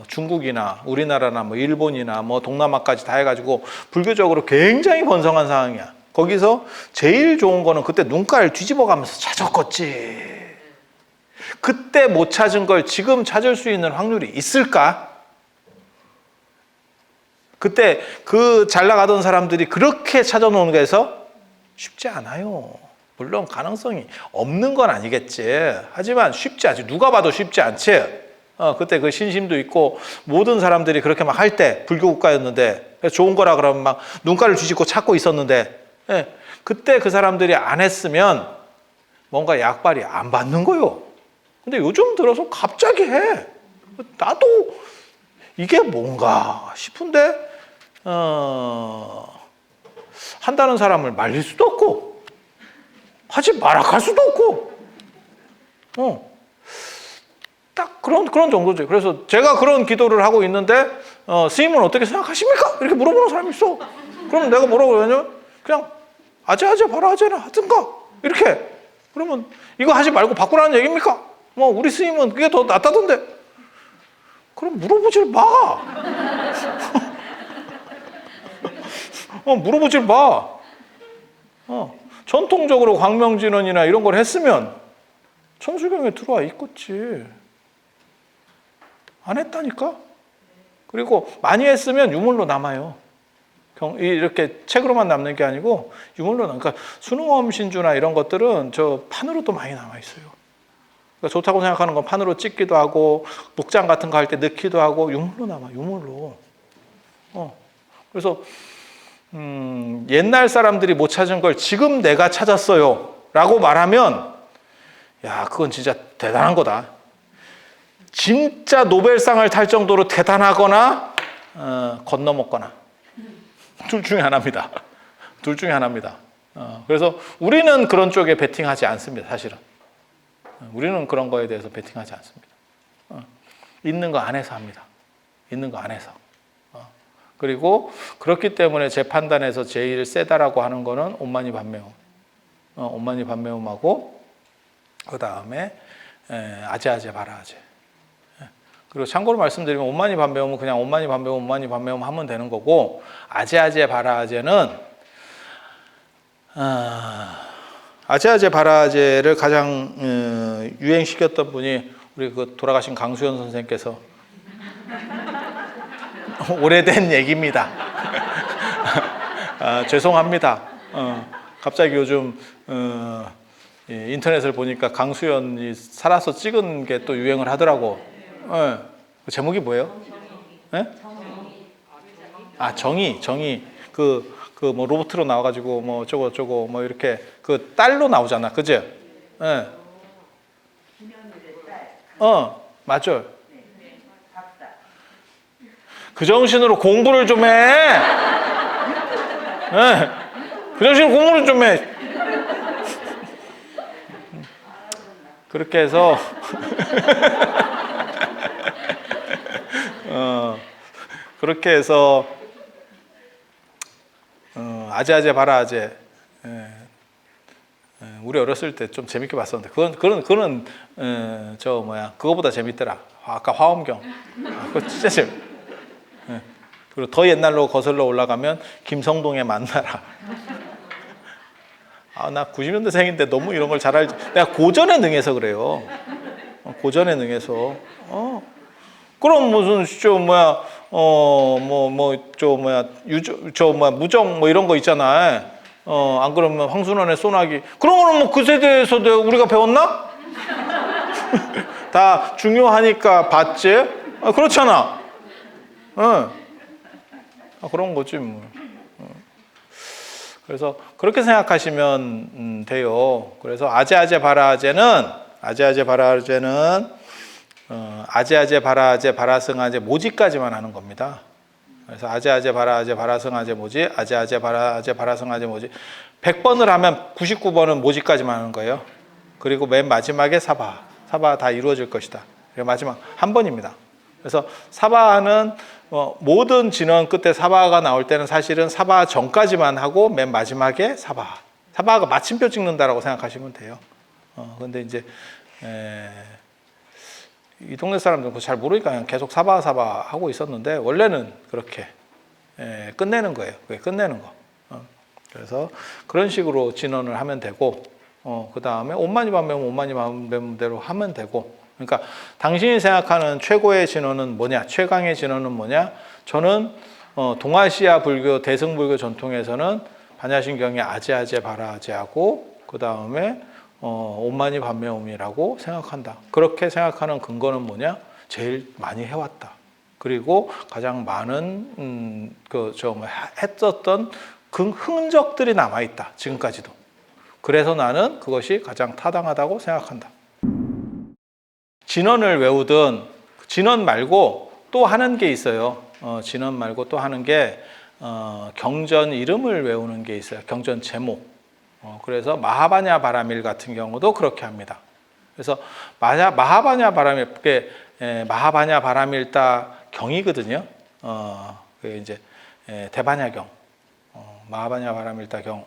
중국이나 우리나라나 뭐 일본이나 뭐 동남아까지 다 해가지고 불교적으로 굉장히 번성한 상황이야. 거기서 제일 좋은 거는 그때 눈깔 뒤집어가면서 찾았겠지. 그때 못 찾은 걸 지금 찾을 수 있는 확률이 있을까? 그때 그 잘 나가던 사람들이 그렇게 찾아놓은 거에서 쉽지 않아요. 물론 가능성이 없는 건 아니겠지. 하지만 쉽지 않지. 누가 봐도 쉽지 않지. 그때 그 신심도 있고 모든 사람들이 그렇게 막 할 때 불교 국가였는데 좋은 거라 그러면 막 눈깔을 뒤집고 찾고 있었는데 그때 그 사람들이 안 했으면 뭔가 약발이 안 받는 거요. 근데 요즘 들어서 갑자기 해. 나도 이게 뭔가 싶은데 한다는 사람을 말릴 수도 없고 하지 마라 할 수도 없고, 딱 그런 정도죠. 그래서 제가 그런 기도를 하고 있는데, 스님은 어떻게 생각하십니까? 이렇게 물어보는 사람이 있어. 그러면 내가 뭐라고 그러냐면, 그냥, 아재, 바로 아재나 하든가. 이렇게. 그러면, 이거 하지 말고 바꾸라는 얘기입니까? 뭐, 우리 스님은 그게 더 낫다던데. 그럼 물어보질 마. 물어보질 마. 전통적으로 광명진원이나 이런 걸 했으면 천수경에 들어와 있겠지. 안 했다니까? 그리고 많이 했으면 유물로 남아요. 이렇게 책으로만 남는 게 아니고 유물로 남아요. 그러니까 순응엄신주나 이런 것들은 저 판으로도 많이 남아있어요. 그러니까 좋다고 생각하는 건 판으로 찍기도 하고 목장 같은 거 할 때 넣기도 하고 유물로 남아, 유물로. 그래서 옛날 사람들이 못 찾은 걸 지금 내가 찾았어요 라고 말하면 야, 그건 진짜 대단한 거다. 진짜 노벨상을 탈 정도로 대단하거나 건너먹거나 둘 중에 하나입니다. 둘 중에 하나입니다. 그래서 우리는 그런 쪽에 베팅하지 않습니다. 사실은 우리는 그런 거에 대해서 베팅하지 않습니다. 있는 거 안에서 합니다. 있는 거 안에서. 그리고 그렇기 때문에 제 판단에서 제일 세다라고 하는 거는 온마니 반매움. 온마니 반매움하고 그 다음에 아제아제 바라아제. 그리고 참고로 말씀드리면 온마니 반매움은 그냥 온마니 반매움, 온마니 반매움 하면 되는 거고 아제아제 바라아제는 아제아제 바라아제를 가장 유행시켰던 분이 우리 그 돌아가신 강수현 선생님께서 오래된 얘기입니다. 죄송합니다. 갑자기 요즘 인터넷을 보니까 강수현이 살아서 찍은 게 또 유행을 하더라고. 그 제목이 뭐예요? 정의. 그 뭐 로봇으로 나와가지고 뭐 저거 뭐 이렇게 그 딸로 나오잖아, 그죠? 맞죠. 그 정신으로 공부를 좀 해. 그 정신으로 공부를 좀 해. 그렇게 해서 그렇게 해서 아제아제 바라아제 우리 어렸을 때 좀 재밌게 봤었는데 그거는 그거보다 재밌더라. 아까 화엄경 그거 진짜 재밌. 그리고 더 옛날로 거슬러 올라가면 김성동의 만나라. 나 90년대생인데 너무 이런 걸 잘 알지. 내가 고전에 능해서 그래요. 고전에 능해서. 그럼 무슨 무정 뭐 이런 거 있잖아. 안 그러면 황순원의 소나기. 그런 거는 뭐 그 세대에서 우리가 배웠나? 다 중요하니까 봤지. 그렇잖아. 그런 거지 뭐. 그래서 그렇게 생각하시면 돼요. 그래서 아제아제 바라아제는 아제아제 바라아제 바라승아제 모지까지만 하는 겁니다. 그래서 아제아제 바라아제 바라승아제 모지, 아제아제 바라아제 바라승아제 모지. 100번을 하면 99번은 모지까지만 하는 거예요. 그리고 맨 마지막에 사바 다 이루어질 것이다. 그리고 마지막 한 번입니다. 그래서 사바는 모든 진원 끝에 사바가 나올 때는 사실은 사바 전까지만 하고 맨 마지막에 사바가 마침표 찍는다라고 생각하시면 돼요. 근데 이제 이 동네 사람들은 잘 모르니까 그냥 계속 사바 하고 있었는데 원래는 그렇게 끝내는 거예요. 그게 끝내는 거. 그래서 그런 식으로 진원을 하면 되고 그 다음에 온마니 반매음대로 하면 되고. 그러니까 당신이 생각하는 최고의 진원은 뭐냐? 최강의 진원은 뭐냐? 저는 동아시아 불교 대승불교 전통에서는 반야심경의 아제아제 바라아제하고 그 다음에 온마니 반매음이라고 생각한다. 그렇게 생각하는 근거는 뭐냐? 제일 많이 해왔다. 그리고 가장 많은 했었던 그 흔적들이 남아있다. 지금까지도. 그래서 나는 그것이 가장 타당하다고 생각한다. 진원을 외우든 진원 말고 또 하는 게 있어요. 진원 말고 또 하는 게 경전 이름을 외우는 게 있어요. 경전 제목. 그래서 마하바냐 바라밀 같은 경우도 그렇게 합니다. 그래서 마하바냐 바라밀, 그게 마하바냐 바라밀다 경이거든요. 그게 이제 대바냐경, 마하바냐 바라밀다 경.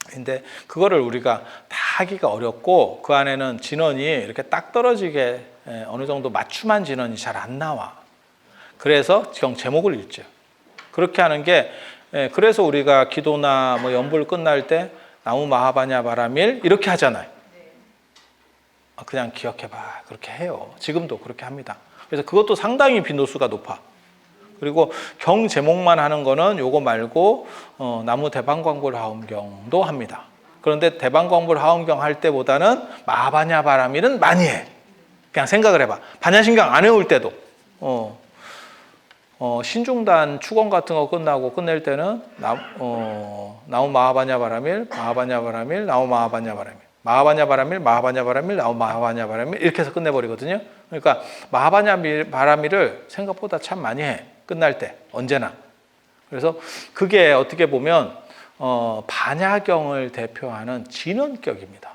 근데 그거를 우리가 다 하기가 어렵고 그 안에는 진원이 이렇게 딱 떨어지게 어느 정도 맞춤한 진원이 잘 안 나와. 그래서 경 제목을 읽죠. 그렇게 하는 게 그래서 우리가 기도나 뭐 연불 끝날 때 나무 마하바냐 바라밀 이렇게 하잖아요. 그냥 기억해봐. 그렇게 해요. 지금도 그렇게 합니다. 그래서 그것도 상당히 빈도수가 높아. 그리고 경 제목만 하는 거는 요거 말고 나무 대방광불 하엄경도 합니다. 그런데 대방광불 하엄경 할 때보다는 마하바냐 바라밀은 많이 해. 그냥 생각을 해봐. 반야심경 안 외울 때도 신중단 축원 같은 거 끝나고 끝낼 때는 나무 마하바냐 바라밀, 마하바냐 바라밀, 나무 마하바냐 바라밀, 마하바냐 바라밀, 마하바냐 바라밀, 나무 마하바냐 바라밀 이렇게 해서 끝내버리거든요. 그러니까 마하바냐 바라밀을 생각보다 참 많이 해. 끝날 때 언제나. 그래서 그게 어떻게 보면 반야경을 대표하는 진원격입니다.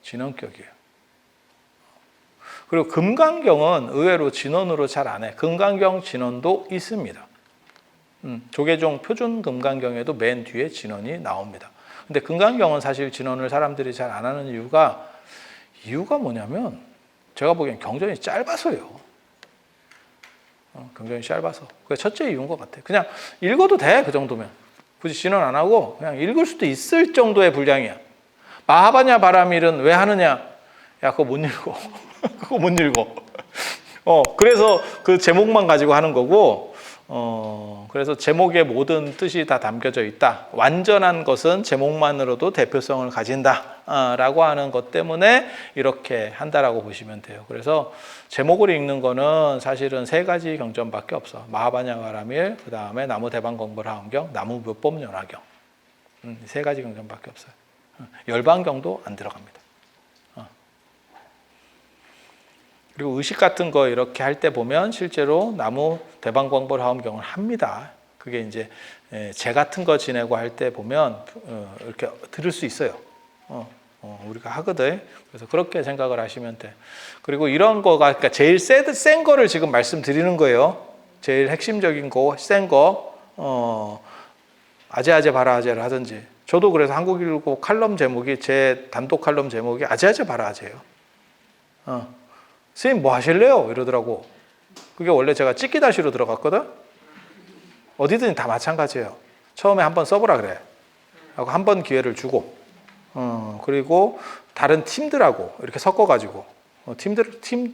진원격이에요. 그리고 금강경은 의외로 진원으로 잘 안 해. 금강경 진원도 있습니다. 조계종 표준 금강경에도 맨 뒤에 진원이 나옵니다. 근데 금강경은 사실 진원을 사람들이 잘 안 하는 이유가 뭐냐면 제가 보기엔 경전이 짧아서요. 경전이 짧아서. 그게 첫째 이유인 것 같아요. 그냥 읽어도 돼, 그 정도면. 굳이 진원 안 하고 그냥 읽을 수도 있을 정도의 분량이야. 마하바냐 바라밀은 왜 하느냐? 야, 그거 못 읽어. 그거 못 읽어. 그래서 그 제목만 가지고 하는 거고, 그래서 제목의 모든 뜻이 다 담겨져 있다. 완전한 것은 제목만으로도 대표성을 가진다. 라고 하는 것 때문에 이렇게 한다라고 보시면 돼요. 그래서 제목을 읽는 거는 사실은 세 가지 경전밖에 없어. 마하바냐 바라밀, 그 다음에 나무 대방공벌하엄경, 나무 묘법연화경. 세 가지 경전밖에 없어요. 열반경도 안 들어갑니다. 그리고 의식 같은 거 이렇게 할 때 보면 실제로 나무 대방광벌하엄경을 합니다. 그게 이제 제 같은 거 지내고 할 때 보면 이렇게 들을 수 있어요. 우리가 하거든. 그래서 그렇게 생각을 하시면 돼. 그리고 이런 거가 그러니까 제일 센 거를 지금 말씀드리는 거예요. 제일 핵심적인 거, 센 거. 아제아제 바라아제를 하든지. 저도 그래서 한국일보 칼럼 제목이 제 단독 칼럼 제목이 아제아제 바라아제예요. 선생님 뭐 하실래요? 이러더라고. 그게 원래 제가 찍기다시로 들어갔거든. 어디든 다 마찬가지예요. 처음에 한번 써보라 그래. 하고 한 번 기회를 주고, 그리고 다른 팀들하고 이렇게 섞어가지고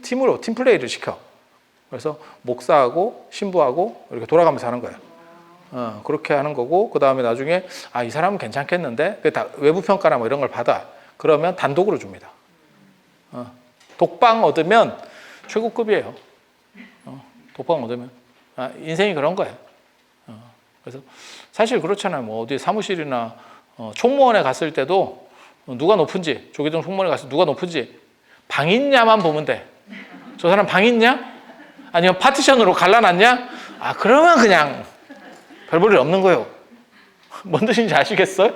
팀으로 팀플레이를 시켜. 그래서 목사하고 신부하고 이렇게 돌아가면서 하는 거예요. 그렇게 하는 거고, 그 다음에 나중에 이 사람은 괜찮겠는데, 다 외부 평가나 뭐 이런 걸 받아. 그러면 단독으로 줍니다. 독방 얻으면 최고급이에요. 독방 얻으면 인생이 그런 거예요. 그래서 사실 그렇잖아요. 뭐 어디 사무실이나 총무원에 갔을 때도 누가 높은지, 조계종 총무원에 갔을 때 누가 높은지 방 있냐만 보면 돼. 저 사람 방 있냐? 아니면 파티션으로 갈라놨냐? 그러면 그냥 별 볼일 없는 거예요. 뭔 뜻인지 아시겠어요?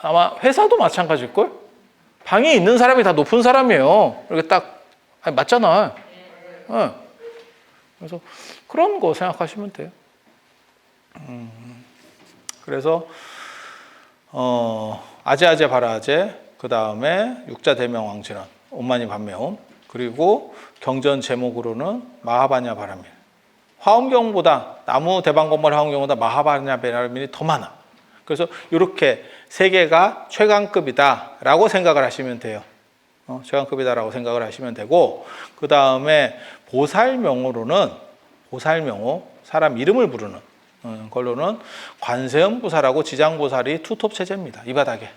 아마 회사도 마찬가지일걸? 방이 있는 사람이 다 높은 사람이에요. 이렇게 딱 맞잖아. 그래서 그런 거 생각하시면 돼요. 그래서 아제아제 바라아제, 그 다음에 육자대명왕진원, 온만이 반매온, 그리고 경전 제목으로는 마하바냐 바라밀. 화엄경보다 나무 대방공벌 화엄경보다 마하바냐 바라밀이 더 많아. 그래서 이렇게 세 개가 최강급이다라고 생각을 하시면 돼요. 최강급이다라고 생각을 하시면 되고, 그 다음에 보살명호로는 보살명호, 사람 이름을 부르는 걸로는 관세음보살하고 지장보살이 투톱 체제입니다. 이 바닥에.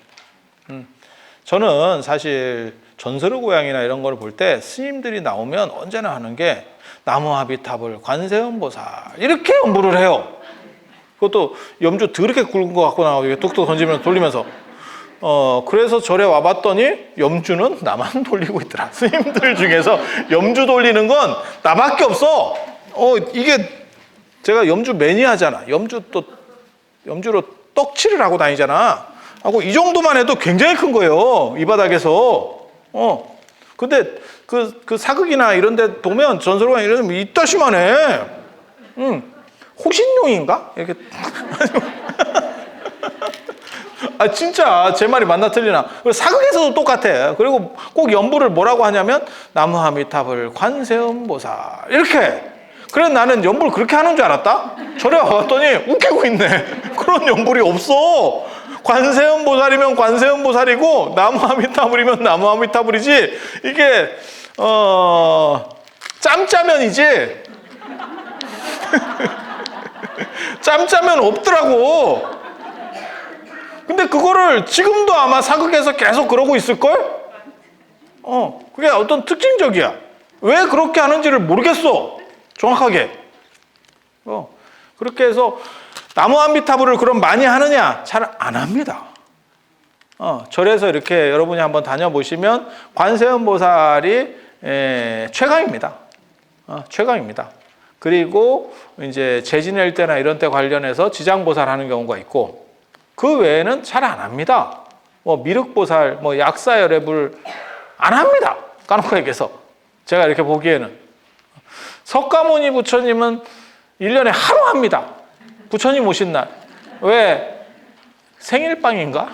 저는 사실 전설의 고향이나 이런 걸 볼 때 스님들이 나오면 언제나 하는 게 나무아비탑을 관세음보살 이렇게 연부를 해요. 그것도 염주 더럽게 굵은 거 갖고 나와서 뚝뚝 던지면서 돌리면서. 그래서 절에 와봤더니 염주는 나만 돌리고 있더라. 스님들 중에서 염주 돌리는 건 나밖에 없어. 이게 제가 염주 매니아잖아. 염주로 떡칠을 하고 다니잖아. 하고 이 정도만 해도 굉장히 큰 거예요. 이 바닥에서. 근데 그 사극이나 이런 데 보면 전설관 이런 이따시만 해. 호신용인가? 이렇게. 진짜 제 말이 맞나 틀리나. 사극에서도 똑같아. 그리고 꼭 연부를 뭐라고 하냐면 나무아미탑을 관세음보살 이렇게. 그래 나는 연부를 그렇게 하는 줄 알았다. 절에 와봤더니 웃기고 있네. 그런 연불이 없어. 관세음보살이면 관세음보살이고 나무아미타불이면 나무아미타불이지. 이게 짬짜면이지. 짬짜면 없더라고. 근데 그거를 지금도 아마 사극에서 계속 그러고 있을걸? 그게 어떤 특징적이야. 왜 그렇게 하는지를 모르겠어. 정확하게. 그렇게 해서 나무 아미타불을 그럼 많이 하느냐? 잘 안 합니다. 절에서 이렇게 여러분이 한번 다녀보시면 관세음 보살이 최강입니다. 최강입니다. 그리고 이제 재 지낼 때나 이런 때 관련해서 지장보살 하는 경우가 있고, 그 외에는 잘 안 합니다. 뭐 미륵보살, 뭐 약사열애불 안 합니다. 까놓고 얘기해서. 제가 이렇게 보기에는. 석가모니 부처님은 1년에 하루 합니다. 부처님 오신 날. 왜? 생일빵인가?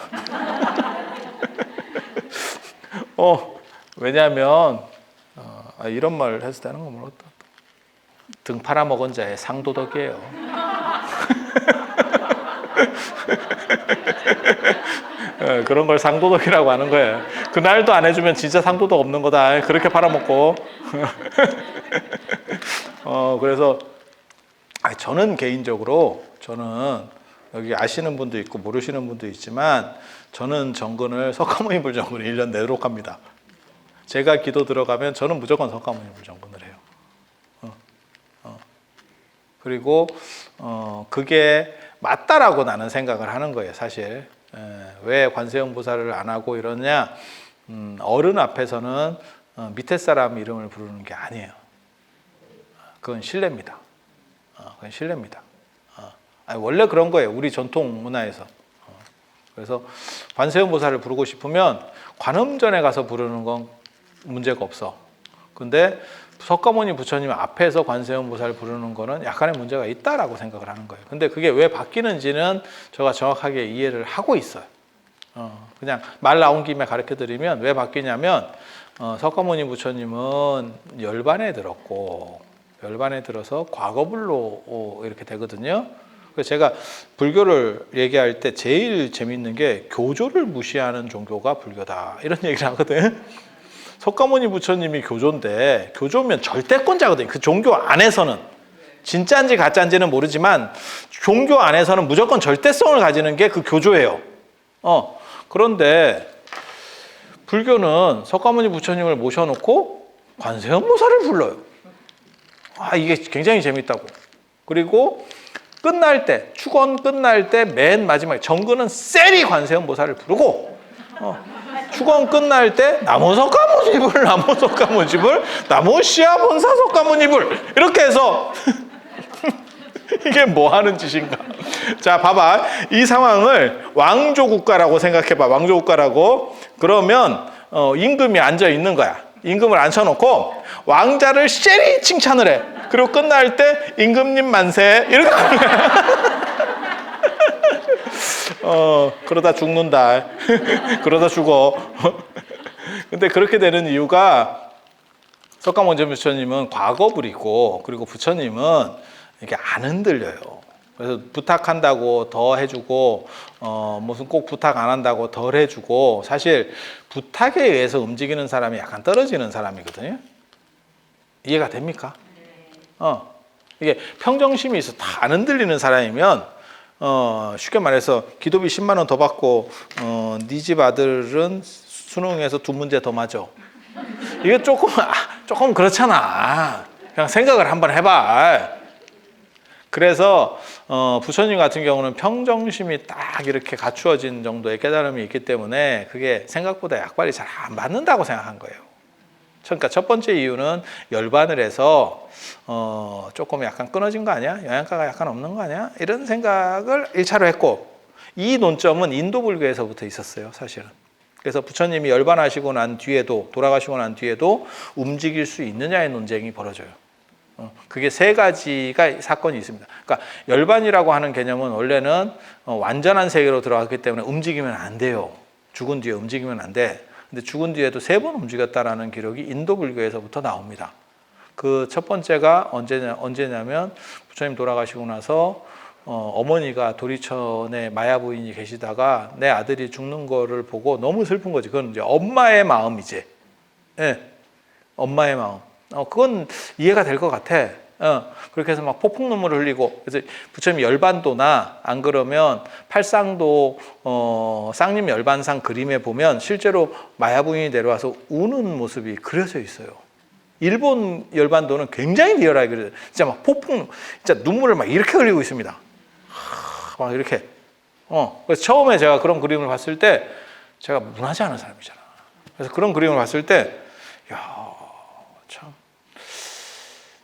왜냐하면 이런 말 해도 되는 거 모르겠다. 등 팔아먹은 자의 상도덕이에요. 그런 걸 상도덕이라고 하는 거예요. 그날도 안 해주면 진짜 상도덕 없는 거다. 그렇게 팔아먹고. 그래서 저는 개인적으로 여기 아시는 분도 있고 모르시는 분도 있지만, 저는 정근을 석가모니 불정근을 1년 내도록 합니다. 제가 기도 들어가면 저는 무조건 석가모니 불정근을 해요. 그리고 그게 맞다라고 나는 생각을 하는 거예요. 사실 왜 관세음 보살을 안 하고 이러냐, 어른 앞에서는 밑에 사람 이름을 부르는 게 아니에요. 그건 신뢰입니다. 그건 신뢰입니다. 원래 그런 거예요. 우리 전통 문화에서. 그래서 관세음 보살을 부르고 싶으면 관음전에 가서 부르는 건 문제가 없어. 근데 석가모니 부처님 앞에서 관세음 보살 부르는 거는 약간의 문제가 있다라고 생각을 하는 거예요. 근데 그게 왜 바뀌는지는 제가 정확하게 이해를 하고 있어요. 그냥 말 나온 김에 가르쳐 드리면, 왜 바뀌냐면 석가모니 부처님은 열반에 들었고, 열반에 들어서 과거불로 이렇게 되거든요. 그래서 제가 불교를 얘기할 때 제일 재밌는 게 교조를 무시하는 종교가 불교다, 이런 얘기를 하거든. 석가모니 부처님이 교조인데, 교조면 절대권자거든요. 그 종교 안에서는. 진짜인지 가짜인지는 모르지만 종교 안에서는 무조건 절대성을 가지는 게 그 교조예요. 그런데 불교는 석가모니 부처님을 모셔놓고 관세음보살을 불러요. 이게 굉장히 재밌다고. 그리고 끝날 때, 축원 끝날 때 맨 마지막에 정근은 셀이 관세음보살을 부르고, 축원 끝날 때 나무 석가모니불, 나무 석가모니불, 나무 시아본사 석가모니불, 이렇게 해서 이게 뭐 하는 짓인가? 자, 봐봐. 이 상황을 왕조국가라고 생각해봐. 왕조국가라고. 그러면 임금이 앉아 있는 거야. 임금을 앉혀놓고 왕자를 쉐리 칭찬을 해. 그리고 끝날 때 임금님 만세, 이렇게 하는 거야. 그러다 죽는다. 그러다 죽어. 근데 그렇게 되는 이유가, 석가모니 부처님은 과거불이고, 그리고 부처님은 이게 안 흔들려요. 그래서 부탁한다고 더 해주고, 무슨 꼭 부탁 안 한다고 덜 해주고, 사실 부탁에 의해서 움직이는 사람이 약간 떨어지는 사람이거든요. 이해가 됩니까? 이게 평정심이 있어 다 안 흔들리는 사람이면, 쉽게 말해서 기도비 10만 원 더 받고 네 집 아들은 수능에서 2문제 더 맞아. 이게 조금 그렇잖아. 그냥 생각을 한번 해봐. 그래서 부처님 같은 경우는 평정심이 딱 이렇게 갖추어진 정도의 깨달음이 있기 때문에 그게 생각보다 약발이 잘 안 받는다고 생각한 거예요. 그러니까 첫 번째 이유는 열반을 해서 조금 약간 끊어진 거 아니야? 영양가가 약간 없는 거 아니야? 이런 생각을 1차로 했고, 이 논점은 인도 불교에서부터 있었어요, 사실은. 그래서 부처님이 열반하시고 난 뒤에도, 돌아가시고 난 뒤에도 움직일 수 있느냐의 논쟁이 벌어져요. 그게 3가지가 사건이 있습니다. 그러니까 열반이라고 하는 개념은 원래는 완전한 세계로 들어갔기 때문에 움직이면 안 돼요. 죽은 뒤에 움직이면 안 돼. 근데 죽은 뒤에도 3번 움직였다라는 기록이 인도 불교에서부터 나옵니다. 그 첫 번째가 언제냐면 부처님 돌아가시고 나서 어머니가 도리천에 마야 부인이 계시다가 내 아들이 죽는 거를 보고 너무 슬픈 거지. 그건 이제 엄마의 마음이지. 예, 엄마의 마음. 그건 이해가 될 것 같아. 그렇게 해서 막 폭풍 눈물을 흘리고, 그래서 부처님 열반도나 안 그러면 팔상도 쌍림 열반상 그림에 보면 실제로 마야 부인이 내려와서 우는 모습이 그려져 있어요. 일본 열반도는 굉장히 리얼하게 그려요. 진짜 막 폭풍, 진짜 눈물을 막 이렇게 흘리고 있습니다. 막 이렇게. 그래서 처음에 제가 그런 그림을 봤을 때 제가 문하지 않은 사람이잖아. 그래서 그런 그림을 봤을 때, 야, 참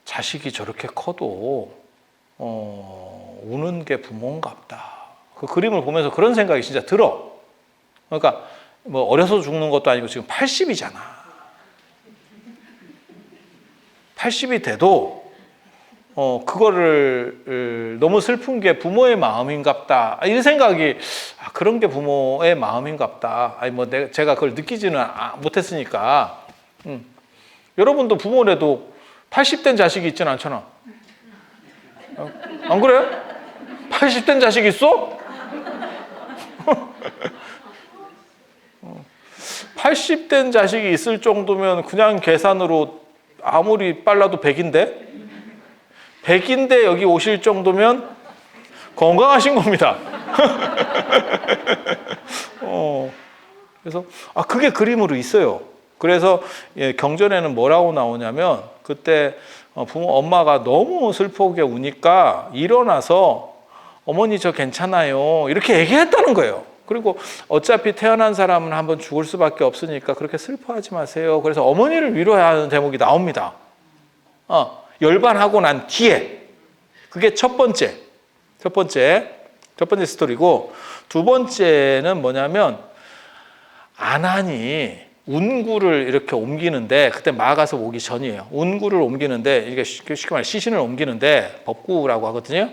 자식이 저렇게 커도 우는 게 부모인갑다. 그 그림을 보면서 그런 생각이 진짜 들어. 그러니까 뭐 어려서 죽는 것도 아니고 지금 80이잖아. 80이 돼도 그거를 너무 슬픈 게 부모의 마음인갑다. 이런 생각이 그런 게 부모의 마음인갑다. 아니 뭐 제가 그걸 느끼지는 못했으니까. 여러분도 부모라도 80된 자식이 있지는 않잖아. 안 그래요? 80된 자식 있어? 80된 자식이 있을 정도면 그냥 계산으로 아무리 빨라도 100인데 100인데 여기 오실 정도면 건강하신 겁니다. 그래서 그게 그림으로 있어요. 그래서 경전에는 뭐라고 나오냐면 그때 엄마가 너무 슬프게 우니까 일어나서 어머니 저 괜찮아요 이렇게 얘기했다는 거예요. 그리고 어차피 태어난 사람은 한번 죽을 수밖에 없으니까 그렇게 슬퍼하지 마세요. 그래서 어머니를 위로해야 하는 대목이 나옵니다. 열반하고 난 뒤에. 그게 첫 번째 스토리고, 두 번째는 뭐냐면 아난이 운구를 이렇게 옮기는데, 그때 마가서 오기 전이에요. 운구를 옮기는데, 이게 쉽게 말해 시신을 옮기는데, 법구라고 하거든요.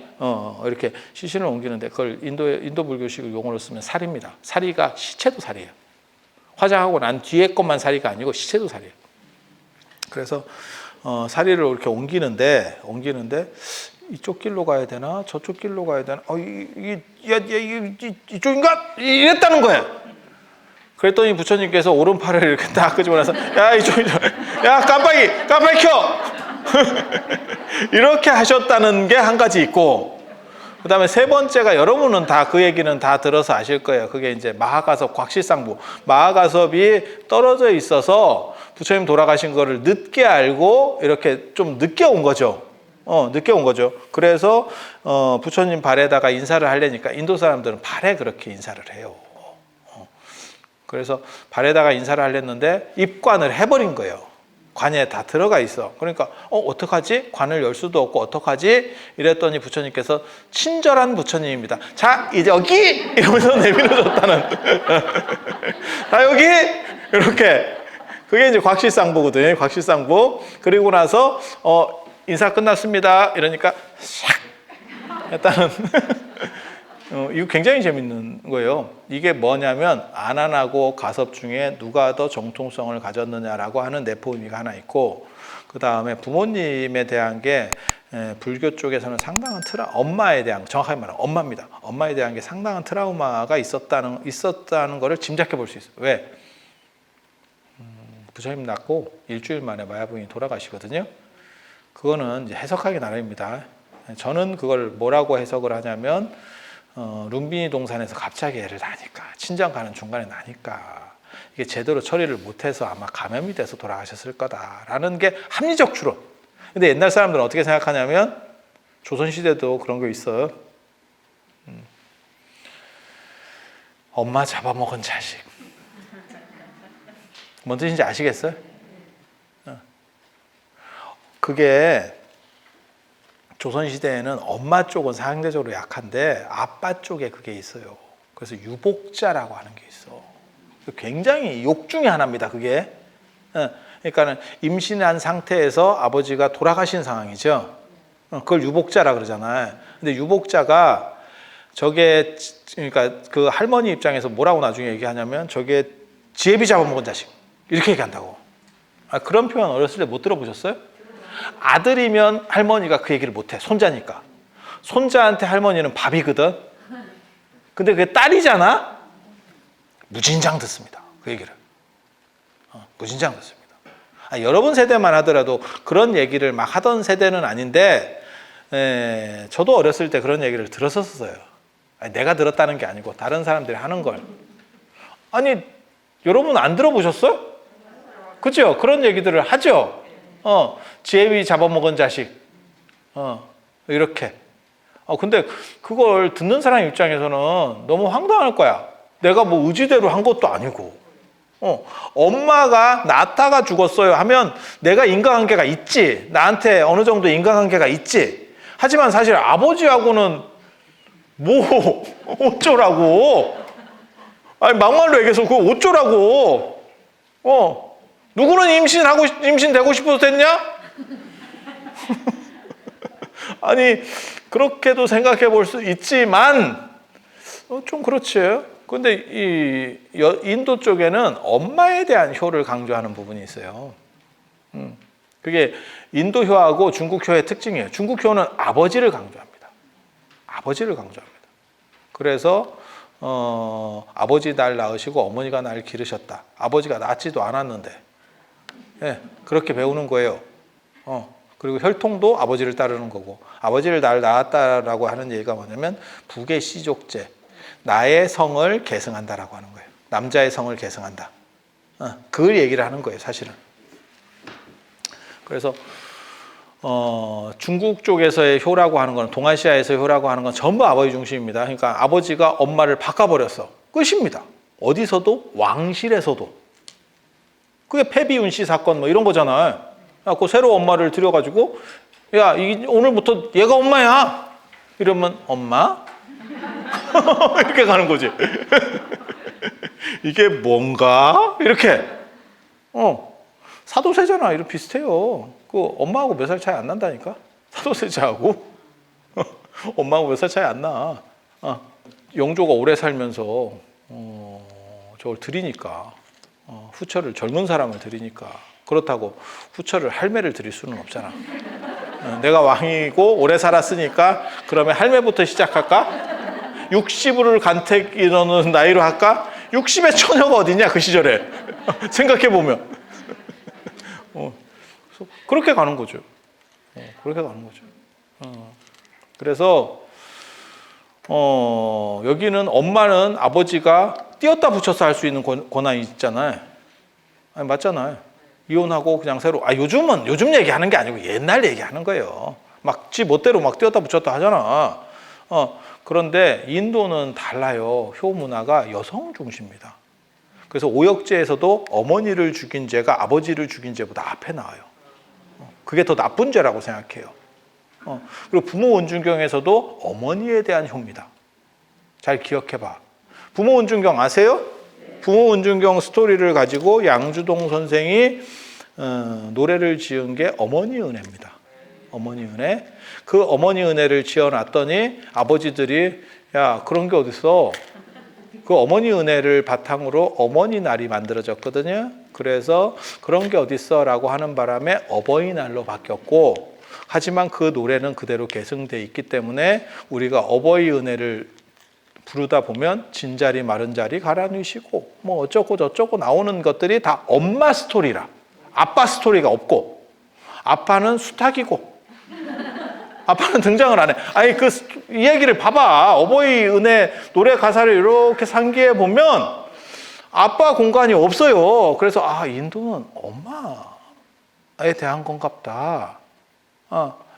이렇게 시신을 옮기는데, 그걸 인도 불교식 용어로 쓰면 살입니다. 살이가 시체도 살이에요. 화장하고 난 뒤에 것만 살이가 아니고 시체도 살이에요. 그래서 살이를 이렇게 옮기는데 이쪽 길로 가야 되나 저쪽 길로 가야 되나 이쪽인가 이랬다는 거예요. 그랬더니 부처님께서 오른팔을 이렇게 딱 끄집어 나서 야 이쪽 야 깜빡이 켜 이렇게 하셨다는 게 한 가지 있고, 그 다음에 세 번째가 여러분은 다 그 얘기는 다 들어서 아실 거예요. 그게 이제 마하가섭 곽실상부, 마하가섭이 떨어져 있어서 부처님 돌아가신 거를 늦게 알고 이렇게 좀 늦게 온 거죠. 그래서 부처님 발에다가 인사를 하려니까 인도 사람들은 발에 그렇게 인사를 해요. 그래서 발에다가 인사를 하려는데 입관을 해버린 거예요. 관에 다 들어가 있어. 그러니까 어떡하지? 관을 열 수도 없고 어떡하지? 이랬더니 부처님께서 친절한 부처님입니다. 자 이제 여기! 이러면서 내밀어줬다는 자 여기! 이렇게. 그게 이제 곽실상부거든요. 곽실상부. 그리고 나서 인사 끝났습니다. 이러니까 샥 했다는 이거 굉장히 재밌는 거예요. 이게 뭐냐면 아난하고 가섭 중에 누가 더 정통성을 가졌느냐라고 하는 내포 의미가 하나 있고, 그 다음에 부모님에 대한 게 불교 쪽에서는 상당한 엄마에 대한, 정확하게 말하면 엄마입니다. 엄마에 대한 게 상당한 트라우마가 있었다는 거를 짐작해 볼 수 있어요. 왜? 부처님 낳고 일주일 만에 마야부인이 돌아가시거든요. 그거는 이제 해석하기 나름입니다. 저는 그걸 뭐라고 해석을 하냐면 룸비니 동산에서 갑자기 애를 낳으니까, 친정 가는 중간에 낳으니까 이게 제대로 처리를 못해서 아마 감염이 돼서 돌아가셨을 거다라는 게 합리적 추론. 근데 옛날 사람들은 어떻게 생각하냐면 조선시대도 그런 거 있어요. 엄마 잡아먹은 자식. 뭔 뜻인지 아시겠어요? 그게 조선시대에는 엄마 쪽은 상대적으로 약한데 아빠 쪽에 그게 있어요. 그래서 유복자라고 하는 게 있어. 굉장히 욕 중에 하나입니다. 그게. 그러니까는 임신한 상태에서 아버지가 돌아가신 상황이죠. 그걸 유복자라 그러잖아요. 근데 유복자가 저게, 그러니까 그 할머니 입장에서 뭐라고 나중에 얘기하냐면 저게 지혜비 잡아먹은 자식 이렇게 얘기한다고. 그런 표현 어렸을 때 못 들어보셨어요? 아들이면 할머니가 그 얘기를 못해. 손자니까. 손자한테 할머니는 밥이거든. 근데 그게 딸이잖아. 무진장 듣습니다. 그 얘기를. 무진장 듣습니다. 여러분 세대만 하더라도 그런 얘기를 막 하던 세대는 아닌데, 저도 어렸을 때 그런 얘기를 들었었어요. 내가 들었다는 게 아니고 다른 사람들이 하는 걸. 아니 여러분 안 들어보셨어요? 그죠? 그런 얘기들을 하죠. 지혜비 잡아먹은 자식. 이렇게. 근데 그걸 듣는 사람 입장에서는 너무 황당할 거야. 내가 뭐 의지대로 한 것도 아니고. 엄마가 낳다가 죽었어요 하면 내가 인과관계가 있지. 나한테 어느 정도 인과관계가 있지. 하지만 사실 아버지하고는 뭐 어쩌라고. 아니 막말로 얘기해서 그거 어쩌라고. 누구는 임신되고 싶어서 됐냐? 아니 그렇게도 생각해 볼 수 있지만 좀 그렇지. 근데 이 인도 쪽에는 엄마에 대한 효를 강조하는 부분이 있어요. 그게 인도 효하고 중국 효의 특징이에요. 중국 효는 아버지를 강조합니다. 아버지를 강조합니다. 그래서 아버지 날 낳으시고 어머니가 날 기르셨다. 아버지가 낳지도 않았는데, 예, 그렇게 배우는 거예요. 그리고 혈통도 아버지를 따르는 거고, 아버지를 날 낳았다라고 하는 얘기가 뭐냐면 북의 씨족제, 나의 성을 계승한다라고 하는 거예요. 남자의 성을 계승한다. 그 얘기를 하는 거예요, 사실은. 그래서 중국 쪽에서의 효라고 하는 건, 동아시아에서의 효라고 하는 건 전부 아버지 중심입니다. 그러니까 아버지가 엄마를 바꿔버렸어. 끝입니다. 어디서도, 왕실에서도. 그게 패비운씨 사건 뭐 이런 거잖아요. 그 새로 엄마를 들여가지고, 야, 오늘부터 얘가 엄마야. 이러면 엄마? 이렇게 가는 거지. 이게 뭔가? 이렇게. 사도세자나 이런 비슷해요. 그 엄마하고 몇 살 차이 안 난다니까? 사도세자하고 엄마하고 몇 살 차이 안 나. 영조가 오래 살면서 저걸 드리니까, 후처를, 젊은 사람을 드리니까, 그렇다고 후처를 할매를 드릴 수는 없잖아. 내가 왕이고 오래 살았으니까 그러면 할매부터 시작할까? 60을 간택 이러는 나이로 할까? 60의 처녀가 어딨냐 그 시절에. 생각해보면. 그렇게 가는 거죠. 그렇게 가는 거죠. 그래서 여기는 엄마는 아버지가 띄었다 붙여서 할 수 있는 권한이 있잖아요. 아니, 맞잖아요. 이혼하고 그냥 새로, 요즘은, 요즘 얘기하는 게 아니고 옛날 얘기하는 거예요. 막 지 멋대로 막 띄었다 붙였다 하잖아. 그런데 인도는 달라요. 효 문화가 여성 중심입니다. 그래서 오역죄에서도 어머니를 죽인 죄가 아버지를 죽인 죄보다 앞에 나와요. 그게 더 나쁜 죄라고 생각해요. 그리고 부모 원중경에서도 어머니에 대한 효입니다. 잘 기억해봐. 부모 원중경 아세요? 부모 원중경 스토리를 가지고 양주동 선생이 노래를 지은 게 어머니 은혜입니다. 어머니 은혜. 그 어머니 은혜를 지어놨더니 아버지들이, 야, 그런 게 어딨어. 그 어머니 은혜를 바탕으로 어머니 날이 만들어졌거든요. 그래서 그런 게 어딨어 라고 하는 바람에 어버이날로 바뀌었고, 하지만 그 노래는 그대로 계승돼 있기 때문에 우리가 어버이 은혜를 부르다 보면 진자리 마른 자리 가라누시고 뭐 어쩌고 저쩌고 나오는 것들이 다 엄마 스토리라. 아빠 스토리가 없고, 아빠는 수탉이고, 아빠는 등장을 안 해. 아니 이 얘기를 봐봐. 어버이 은혜 노래 가사를 이렇게 상기해 보면 아빠 공간이 없어요. 그래서 인도는 엄마에 대한 건갑다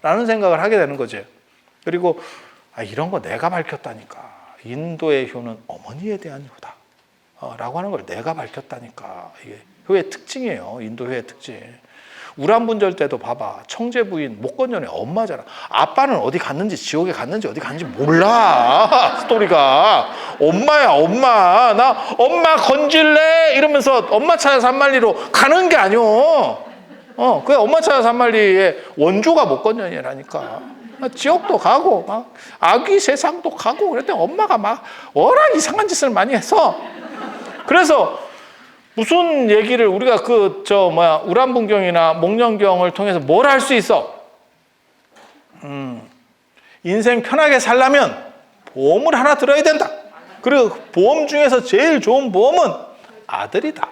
라는 생각을 하게 되는 거죠. 그리고 이런 거 내가 밝혔다니까. 인도의 효는 어머니에 대한 효다 라고 하는 걸 내가 밝혔다니까. 이게 효의 특징이에요. 인도 효의 특징. 우란분절 때도 봐봐. 청제 부인 목건년의 엄마잖아. 아빠는 어디 갔는지, 지옥에 갔는지 어디 갔는지 몰라. 스토리가. 엄마야, 엄마. 나 엄마 건질래? 이러면서 엄마 찾아서 한마리로 가는 게 아니오. 그게 엄마 찾아서 한마리의 원조가 목건년이라니까. 지옥도 가고, 막 아기 세상도 가고, 그랬더니 엄마가 막 워낙 이상한 짓을 많이 해서. 그래서 무슨 얘기를 우리가 우란분경이나 목련경을 통해서 뭘 할 수 있어? 인생 편하게 살려면 보험을 하나 들어야 된다. 그리고 보험 중에서 제일 좋은 보험은 아들이다.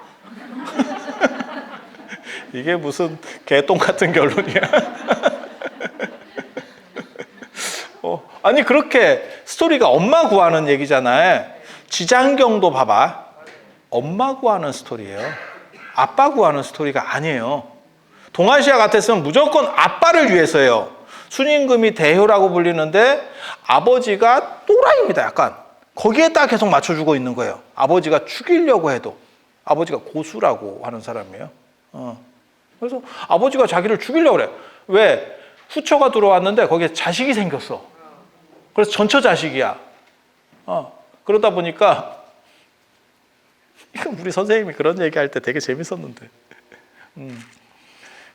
이게 무슨 개똥 같은 결론이야. 아니 그렇게 스토리가 엄마 구하는 얘기잖아요. 지장경도 봐봐. 엄마 구하는 스토리예요. 아빠 구하는 스토리가 아니에요. 동아시아 같았으면 무조건 아빠를 위해서예요. 순임금이 대효라고 불리는데 아버지가 또라이입니다. 약간 거기에다 계속 맞춰주고 있는 거예요. 아버지가 죽이려고 해도. 아버지가 고수라고 하는 사람이에요. 그래서 아버지가 자기를 죽이려고 그래. 왜? 후처가 들어왔는데 거기에 자식이 생겼어. 그래서 전처 자식이야. 그러다 보니까 우리 선생님이 그런 얘기할 때 되게 재밌었는데,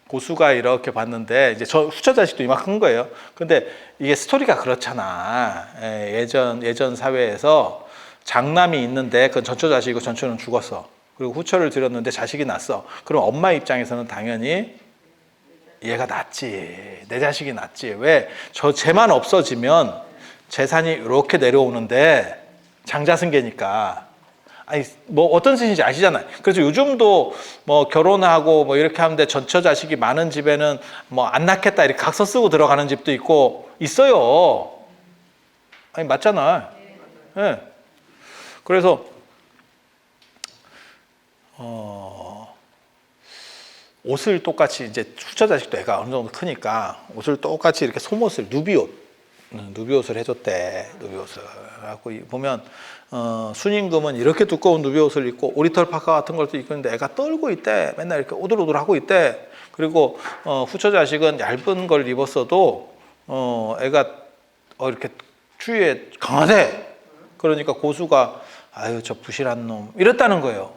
고수가 이렇게 봤는데 이제 저 후처 자식도 이만큼 큰 거예요. 근데 이게 스토리가 그렇잖아. 예전 사회에서 장남이 있는데 그건 전처 자식이고 전처는 죽었어. 그리고 후처를 들였는데 자식이 낳았어. 그럼 엄마 입장에서는 당연히 얘가 낫지. 내 자식이 낫지. 왜? 쟤만 없어지면 재산이 이렇게 내려오는데 장자승계니까. 아니 뭐 어떤 뜻인지 아시잖아요. 그래서 요즘도 뭐 결혼하고 뭐 이렇게 하는데 전처 자식이 많은 집에는 뭐 안 낳겠다 이렇게 각서 쓰고 들어가는 집도 있고 있어요. 아니 맞잖아. 예. 네. 그래서 옷을 똑같이 이제 후처 자식도 애가 어느 정도 크니까 옷을 똑같이 이렇게 속옷을 누비옷을 해줬대. 누비옷을 하고 보면 순임금은 이렇게 두꺼운 누비옷을 입고 오리털 파카 같은 걸 또 입고 있는데 애가 떨고 있대. 맨날 이렇게 오들오들 하고 있대. 그리고 후처 자식은 얇은 걸 입었어도 애가 이렇게 추위에 강하대. 그러니까 고수가 아유 저 부실한 놈 이랬다는 거예요.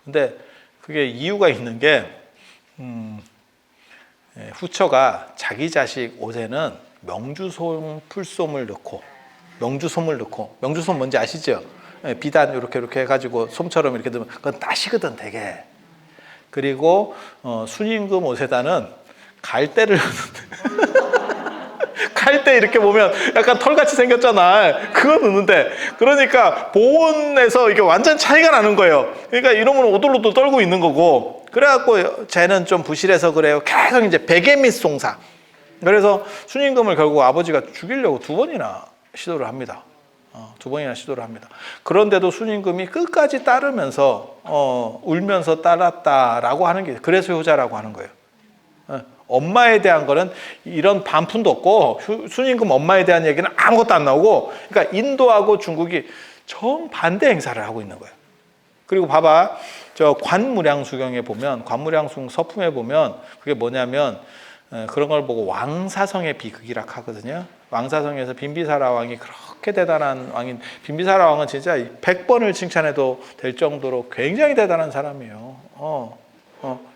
근데 그게 이유가 있는 게 후처가 자기 자식 옷에는 명주솜 풀솜을 넣고 명주솜을 넣고 명주솜 뭔지 아시죠? 비단 이렇게 해가지고 솜처럼 이렇게 넣으면 그건 따시거든 되게. 그리고 순임금 옷에다는 갈대를 칼대 이렇게 보면 약간 털같이 생겼잖아. 그거 넣는데 그러니까 보온에서 이게 완전 차이가 나는 거예요. 그러니까 이놈은 오돌오돌 떨고 있는 거고 그래갖고 쟤는 좀 부실해서 그래요. 계속 이제 베개밑송사. 그래서 순임금을 결국 아버지가 죽이려고 두 번이나 시도를 합니다. 그런데도 순임금이 끝까지 따르면서 울면서 따랐다라고 하는 게 그래서 효자라고 하는 거예요. 엄마에 대한 거는 이런 반푼도 없고 순임금 엄마에 대한 얘기는 아무것도 안 나오고 그러니까 인도하고 중국이 정반대 행사를 하고 있는 거예요. 그리고 봐봐 저 관무량수경에 보면 관무량수 서품에 보면 그게 뭐냐면 그런 걸 보고 왕사성의 비극이라 하거든요. 왕사성에서 빈비사라 왕이 그렇게 대단한 왕인 빈비사라 왕은 진짜 100번을 칭찬해도 될 정도로 굉장히 대단한 사람이에요.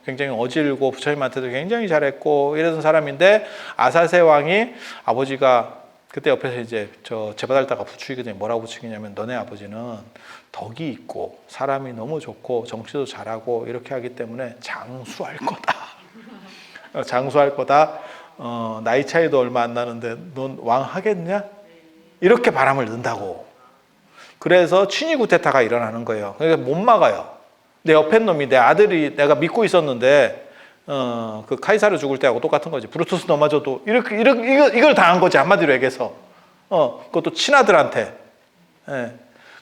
굉장히 어질고 부처님한테도 굉장히 잘했고 이러던 사람인데 아사세 왕이 아버지가 그때 옆에서 이제 저 제바달다가 부추기거든요. 뭐라고 부추기냐면 너네 아버지는 덕이 있고 사람이 너무 좋고 정치도 잘하고 이렇게 하기 때문에 장수할 거다. 장수할 거다. 나이 차이도 얼마 안 나는데 넌 왕 하겠냐? 이렇게 바람을 넣는다고. 그래서 친위 구테타가 일어나는 거예요. 그러니까 못 막아요. 내 옆에 놈이 내 아들이 내가 믿고 있었는데 그 카이사르 죽을 때하고 똑같은 거지. 브루투스 너마저도 이걸 당한 거지 한마디로 얘기해서. 그것도 친아들한테.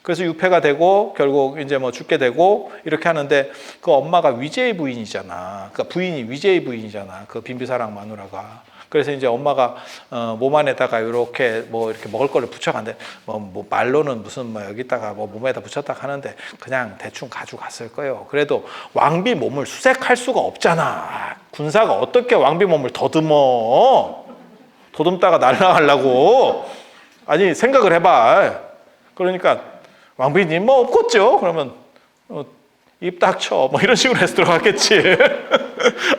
그래서 유폐가 되고 결국 이제 뭐 죽게 되고 이렇게 하는데 그 엄마가 위제이 부인이잖아. 그러니까 부인이 위제이 부인이잖아. 그 빈비사랑 마누라가. 그래서 이제 엄마가 몸 안에다가 이렇게 뭐 이렇게 먹을 거를 붙여간대. 뭐 말로는 무슨 뭐 여기다가 뭐 몸에다 붙였다 하는데 그냥 대충 가져갔을 거예요. 그래도 왕비 몸을 수색할 수가 없잖아. 군사가 어떻게 왕비 몸을 더듬어? 더듬다가 날라가려고. 아니 생각을 해봐. 그러니까 왕비님 뭐 없겠죠? 그러면 입 닥쳐 뭐 이런 식으로 해서 들어갔겠지.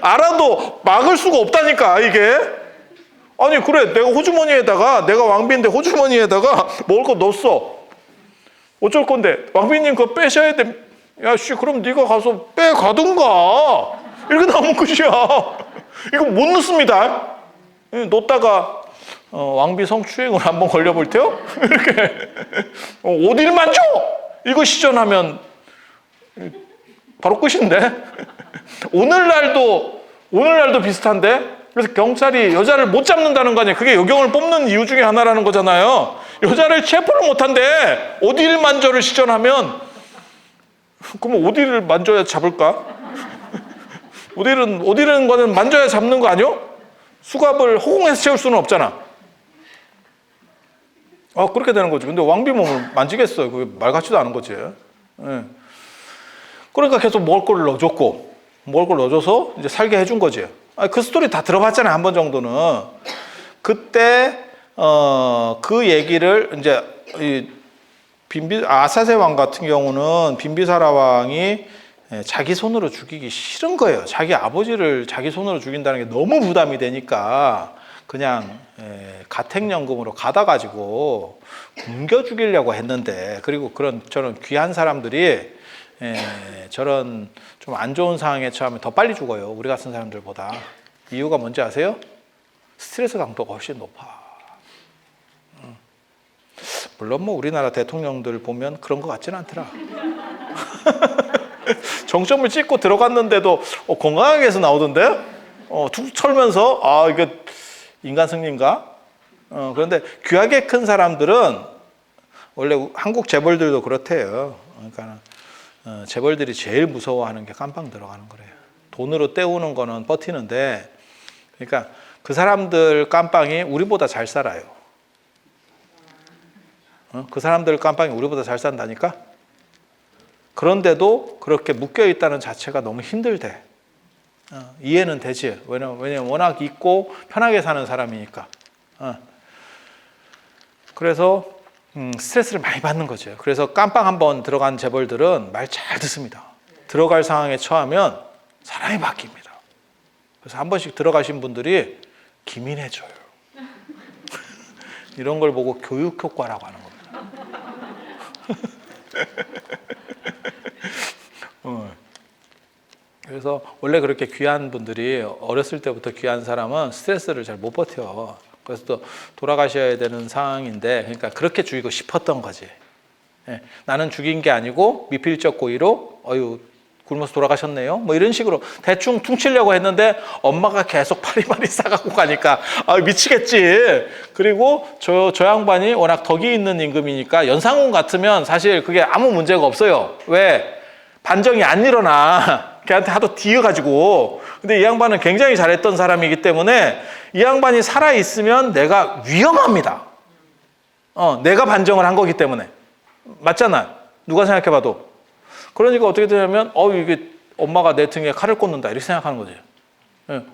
알아도 막을 수가 없다니까 이게. 아니 그래 내가 호주머니에다가 내가 왕비인데 호주머니에다가 먹을 거 넣었어. 어쩔 건데 왕비님 그거 빼셔야 돼. 야씨 그럼 네가 가서 빼가든가. 이렇게 나오면 끝이야. 이거 못 넣습니다. 넣다가 왕비 성추행을 한번 걸려볼 테요. 이렇게 어딜 만져? 이거 시전하면 바로 끝인데. 오늘날도 비슷한데. 그래서 경찰이 여자를 못 잡는다는 거 아니에요. 그게 여경을 뽑는 이유 중에 하나라는 거잖아요. 여자를 체포를 못 한대. 어디를 만져를 시전하면. 그러면 어디를 만져야 잡을까? 옷 잃은 거는 만져야 잡는 거 아니요? 수갑을 허공에서 채울 수는 없잖아. 그렇게 되는 거지. 근데 왕비 몸을 만지겠어요. 그게 말 같지도 않은 거지. 예. 그러니까 계속 먹을 걸 넣어줬고, 먹을 걸 넣어줘서 이제 살게 해준 거지. 그 스토리 다 들어봤잖아요. 한 번 정도는. 그때, 그 얘기를 이제, 아사세 왕 같은 경우는 빈비사라 왕이 자기 손으로 죽이기 싫은 거예요. 자기 아버지를 자기 손으로 죽인다는 게 너무 부담이 되니까 그냥 가택연금으로 가다가지고 굶겨 죽이려고 했는데, 그리고 저런 귀한 사람들이 저런 좀 안 좋은 상황에 처하면 더 빨리 죽어요. 우리 같은 사람들보다. 이유가 뭔지 아세요? 스트레스 강도가 훨씬 높아. 물론 뭐 우리나라 대통령들 보면 그런 것 같지는 않더라. 정점을 찍고 들어갔는데도 건강하게 해서 나오던데? 툭 털면서 이게 인간 승리인가? 그런데 귀하게 큰 사람들은 원래 한국 재벌들도 그렇대요. 그러니까 재벌들이 제일 무서워하는 게 깜빵 들어가는 거래요. 돈으로 때우는 거는 버티는데, 그러니까 그 사람들 깜빵이 우리보다 잘 살아요. 그 사람들 깜빵이 우리보다 잘 산다니까? 그런데도 그렇게 묶여 있다는 자체가 너무 힘들대. 이해는 되지. 왜냐면 워낙 있고 편하게 사는 사람이니까. 그래서 스트레스를 많이 받는 거죠. 그래서 깜빵 한번 들어간 재벌들은 말 잘 듣습니다. 들어갈 상황에 처하면 사람이 바뀝니다. 그래서 한 번씩 들어가신 분들이 기민해져요. 이런 걸 보고 교육 효과라고 하는 겁니다. 그래서 원래 그렇게 귀한 분들이, 어렸을 때부터 귀한 사람은 스트레스를 잘 못 버텨. 그래서 또 돌아가셔야 되는 상황인데, 그러니까 그렇게 죽이고 싶었던 거지. 나는 죽인 게 아니고 미필적 고의로 굶어서 돌아가셨네요. 뭐 이런 식으로 대충 퉁치려고 했는데 엄마가 계속 파리파리 싸갖고 가니까 미치겠지. 그리고 저 양반이 워낙 덕이 있는 임금이니까 연상훈 같으면 사실 그게 아무 문제가 없어요. 왜? 반정이 안 일어나. 걔한테 하도 뒤어가지고. 근데 이 양반은 굉장히 잘했던 사람이기 때문에 이 양반이 살아있으면 내가 위험합니다. 내가 반정을 한 거기 때문에. 맞잖아. 누가 생각해봐도. 그러니까 어떻게 되냐면 이게 엄마가 내 등에 칼을 꽂는다 이렇게 생각하는 거지.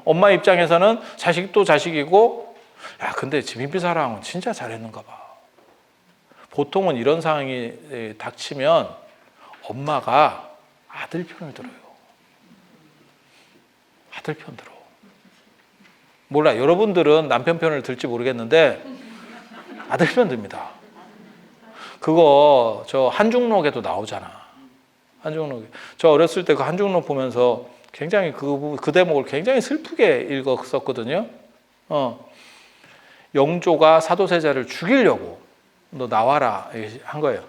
엄마 입장에서는 자식도 자식이고, 근데 빈비사랑은 진짜 잘했는가 봐. 보통은 이런 상황이 닥치면 엄마가 아들 편을 들어요. 아들 편 들어. 몰라, 여러분들은 남편 편을 들지 모르겠는데 아들 편 듭니다. 그거 저 한중록에도 나오잖아. 한중록. 저 어렸을 때 그 한중록 보면서 굉장히 그 대목을 굉장히 슬프게 읽었었거든요. 영조가 사도세자를 죽이려고 너 나와라 한 거예요.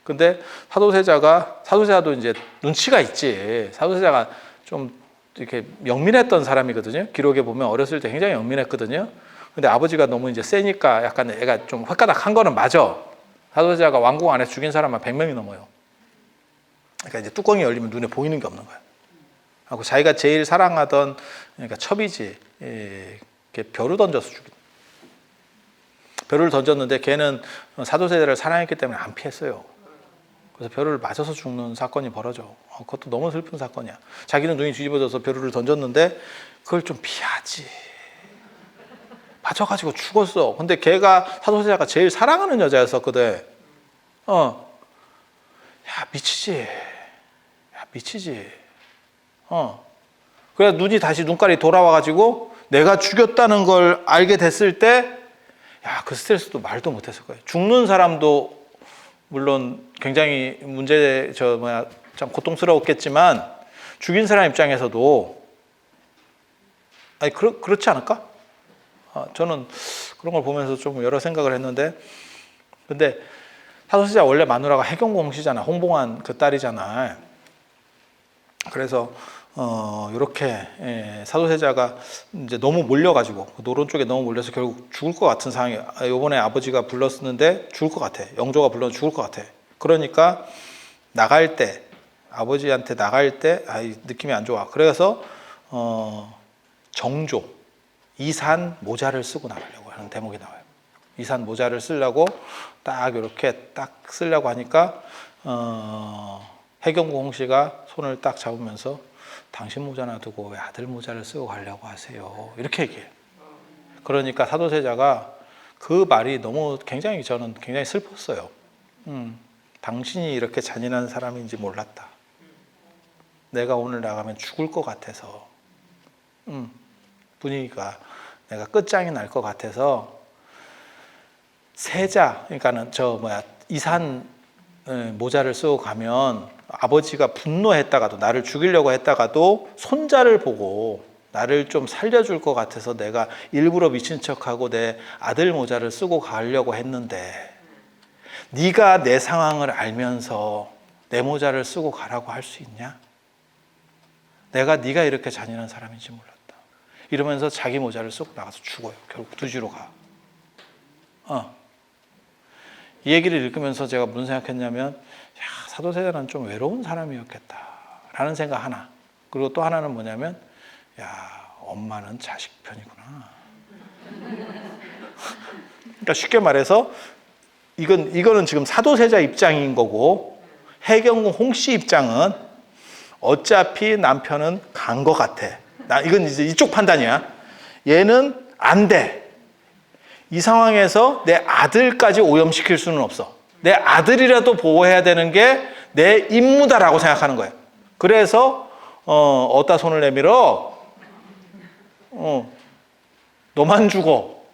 근데 사도세자도 이제 눈치가 있지. 사도세자가 좀 이렇게 영민했던 사람이거든요. 기록에 보면 어렸을 때 굉장히 영민했거든요. 근데 아버지가 너무 이제 세니까 약간 애가 좀 획가닥 한 거는 맞아. 사도세자가 왕궁 안에 죽인 사람만 100명이 넘어요. 그러니까 이제 뚜껑이 열리면 눈에 보이는 게 없는 거야. 하고 자기가 제일 사랑하던, 그러니까 첩이지, 벼루 던져서 죽인. 벼루를 던졌는데 걔는 사도세자를 사랑했기 때문에 안 피했어요. 그래서 벼루를 맞아서 죽는 사건이 벌어져. 그것도 너무 슬픈 사건이야. 자기는 눈이 뒤집어져서 벼루를 던졌는데 그걸 좀 피하지. 맞아가지고 죽었어. 근데 사도세자가 제일 사랑하는 여자였었거든. 미치지. 미치지. 그래 눈이 다시 눈깔이 돌아와가지고 내가 죽였다는 걸 알게 됐을 때, 그 스트레스도 말도 못했을 거예요. 죽는 사람도 물론 굉장히 참 고통스러웠겠지만 죽인 사람 입장에서도 그렇지 않을까? 저는 그런 걸 보면서 좀 여러 생각을 했는데, 근데 사도세자 원래 마누라가 해경공시잖아. 홍봉안 그 딸이잖아. 그래서 이렇게 사도세자가 이제 너무 몰려가지고 노론 쪽에 너무 몰려서 결국 죽을 것 같은 상황이, 이번에 아버지가 불렀는데 죽을 것 같아. 영조가 불러서 죽을 것 같아. 그러니까 아버지한테 나갈 때 느낌이 안 좋아. 그래서 정조, 이산 모자를 쓰고 나가려고 하는 대목이 나와요. 이산 모자를 쓰려고 딱 이렇게 딱 쓰려고 하니까 해경궁 홍씨가 손을 딱 잡으면서 당신 모자 놔두고 왜 아들 모자를 쓰고 가려고 하세요? 이렇게 얘기해요. 그러니까 사도세자가 그 말이 너무 저는 굉장히 슬펐어요. 당신이 이렇게 잔인한 사람인지 몰랐다. 내가 오늘 나가면 죽을 것 같아서, 분위기가 내가 끝장이 날 것 같아서 세자, 그러니까는 이산 모자를 쓰고 가면 아버지가 분노했다가도 나를 죽이려고 했다가도 손자를 보고 나를 좀 살려줄 것 같아서 내가 일부러 미친 척하고 내 아들 모자를 쓰고 가려고 했는데 네가 내 상황을 알면서 내 모자를 쓰고 가라고 할 수 있냐? 내가 네가 이렇게 잔인한 사람인지 몰랐다. 이러면서 자기 모자를 쓰고 나가서 죽어요. 결국 두지로 가. 이 얘기를 읽으면서 제가 무슨 생각했냐면 사도세자는 좀 외로운 사람이었겠다라는 생각 하나. 그리고 또 하나는 뭐냐면 엄마는 자식 편이구나. 그러니까 쉽게 말해서 이거는 지금 사도세자 입장인 거고 해경궁 홍씨 입장은 어차피 남편은 간 것 같아. 이건 이제 이쪽 판단이야. 얘는 안 돼. 이 상황에서 내 아들까지 오염시킬 수는 없어. 내 아들이라도 보호해야 되는 게 내 임무다라고 생각하는 거예요. 그래서 어디다 손을 내밀어? 너만 죽어.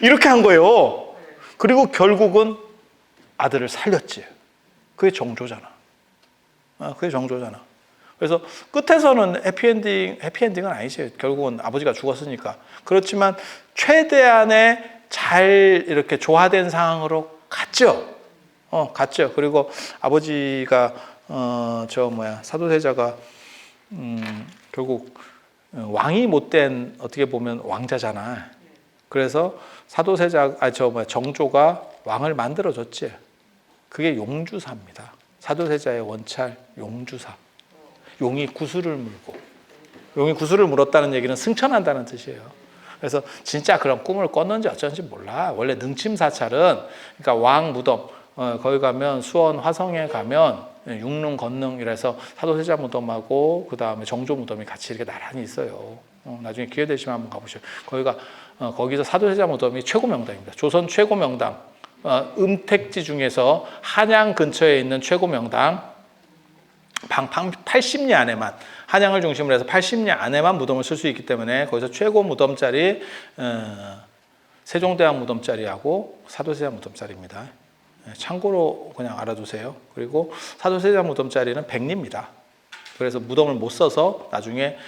이렇게 한 거예요. 그리고 결국은 아들을 살렸지. 그게 정조잖아. 그래서 끝에서는 해피엔딩은 아니지. 결국은 아버지가 죽었으니까. 그렇지만 최대한의 잘 이렇게 조화된 상황으로 갔죠. 그리고 아버지가 사도세자가 결국 왕이 못된 어떻게 보면 왕자잖아. 그래서 정조가 왕을 만들어줬지. 그게 용주사입니다. 사도세자의 원찰 용주사. 용이 구슬을 물었다는 얘기는 승천한다는 뜻이에요. 그래서 진짜 그런 꿈을 꿨는지 어쩐지 몰라. 원래 능침사찰은 그러니까 왕 무덤 거기 가면 수원 화성에 가면 육릉 건능이라서 사도세자 무덤하고 그 다음에 정조 무덤이 같이 이렇게 나란히 있어요. 나중에 기회 되시면 한번 가보시죠. 거기서 사도세자 무덤이 최고 명당입니다. 조선 최고 명당. 음택지 중에서 한양 근처에 있는 최고 명당. 방 80리 안에만 한양을 중심으로 해서 80리 안에만 무덤을 쓸 수 있기 때문에 거기서 최고 무덤자리 세종대왕 무덤자리하고 사도세자 무덤자리입니다. 참고로 그냥 알아두세요. 그리고 사도세자 무덤자리는 백리입니다. 그래서 무덤을 못 써서 나중에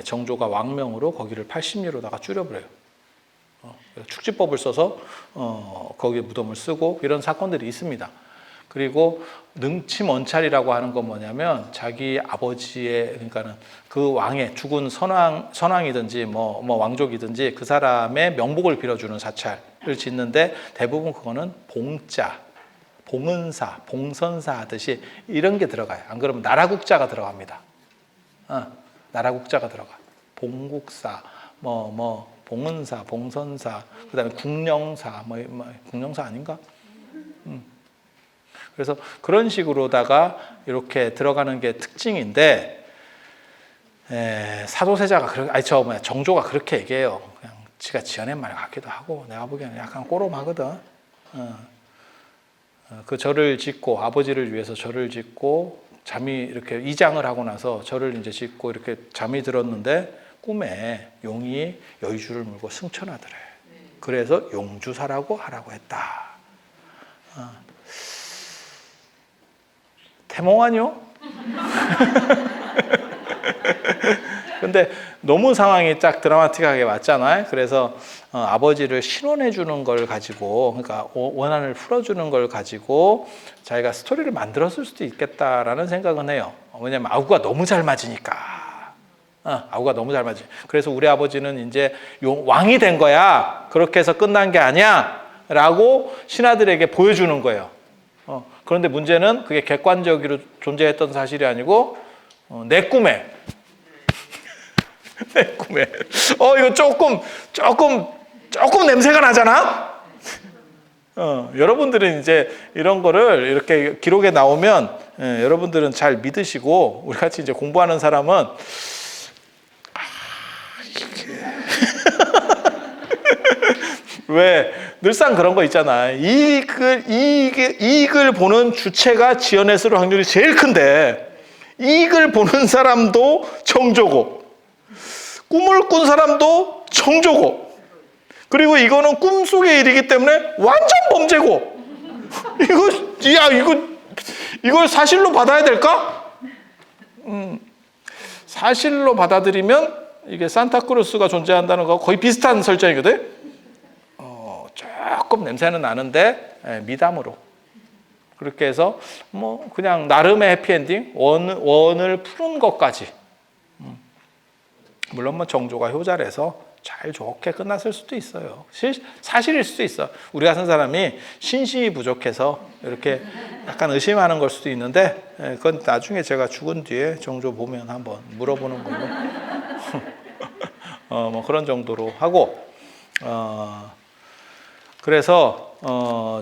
정조가 왕명으로 거기를 80리로다가 줄여버려요. 축지법을 써서 거기에 무덤을 쓰고 이런 사건들이 있습니다. 그리고 능침원찰이라고 하는 건 뭐냐면 자기 아버지의 그러니까는 그 왕의 죽은 선왕이든지 뭐 왕족이든지 그 사람의 명복을 빌어주는 사찰을 짓는데 대부분 그거는 봉자, 봉은사, 봉선사 하듯이 이런 게 들어가요. 안 그러면 나라국자가 들어갑니다. 나라국자가 들어가. 봉국사, 봉은사, 봉선사, 그다음에 국령사, 국령사 아닌가? 그래서 그런 식으로다가 이렇게 들어가는 게 특징인데 사도세자가 정조가 그렇게 얘기해요. 그냥 지가 지어낸 말 같기도 하고 내가 보기에는 약간 꼬롬하거든. 그 절을 짓고 아버지를 위해서 절을 짓고 잠이 이렇게 이장을 하고 나서 절을 이제 짓고 이렇게 잠이 들었는데 꿈에 용이 여의주를 물고 승천하더래. 그래서 용주사라고 하라고 했다. 태몽 아니요? 근데 너무 상황이 딱 드라마틱하게 왔잖아요. 그래서 아버지를 신원해 주는 걸 가지고 그러니까 원한을 풀어주는 걸 가지고 자기가 스토리를 만들었을 수도 있겠다라는 생각은 해요. 왜냐면 아우가 너무 잘 맞으니까. 아우가 너무 잘 맞으니까. 그래서 우리 아버지는 이제 왕이 된 거야. 그렇게 해서 끝난 게 아니야. 라고 신하들에게 보여주는 거예요. 그런데 문제는 그게 객관적으로 존재했던 사실이 아니고 내 꿈에. 내 꿈에. 이거 조금 냄새가 나잖아? 여러분들은 이제 이런 거를 이렇게 기록에 나오면 여러분들은 잘 믿으시고, 우리 같이 이제 공부하는 사람은 왜 늘상 그런 거 있잖아. 이익을 보는 주체가 지어냈을 확률이 제일 큰데, 이익을 보는 사람도 정조고, 꿈을 꾼 사람도 정조고, 그리고 이거는 꿈속의 일이기 때문에 완전 범죄고, 이걸 사실로 받아야 될까? 사실로 받아들이면 이게 산타크로스가 존재한다는 거 거의 비슷한 설정이거든. 조금 냄새는 나는데 미담으로 그렇게 해서 뭐 그냥 나름의 해피엔딩, 원을 푸는 것까지. 물론 뭐 정조가 효자라서 잘 좋게 끝났을 수도 있어요. 사실일 수도 있어. 우리 같은 사람이 신심이 부족해서 이렇게 약간 의심하는 걸 수도 있는데, 그건 나중에 제가 죽은 뒤에 정조 보면 한번 물어보는 걸로. 뭐 그런 정도로 하고, 그래서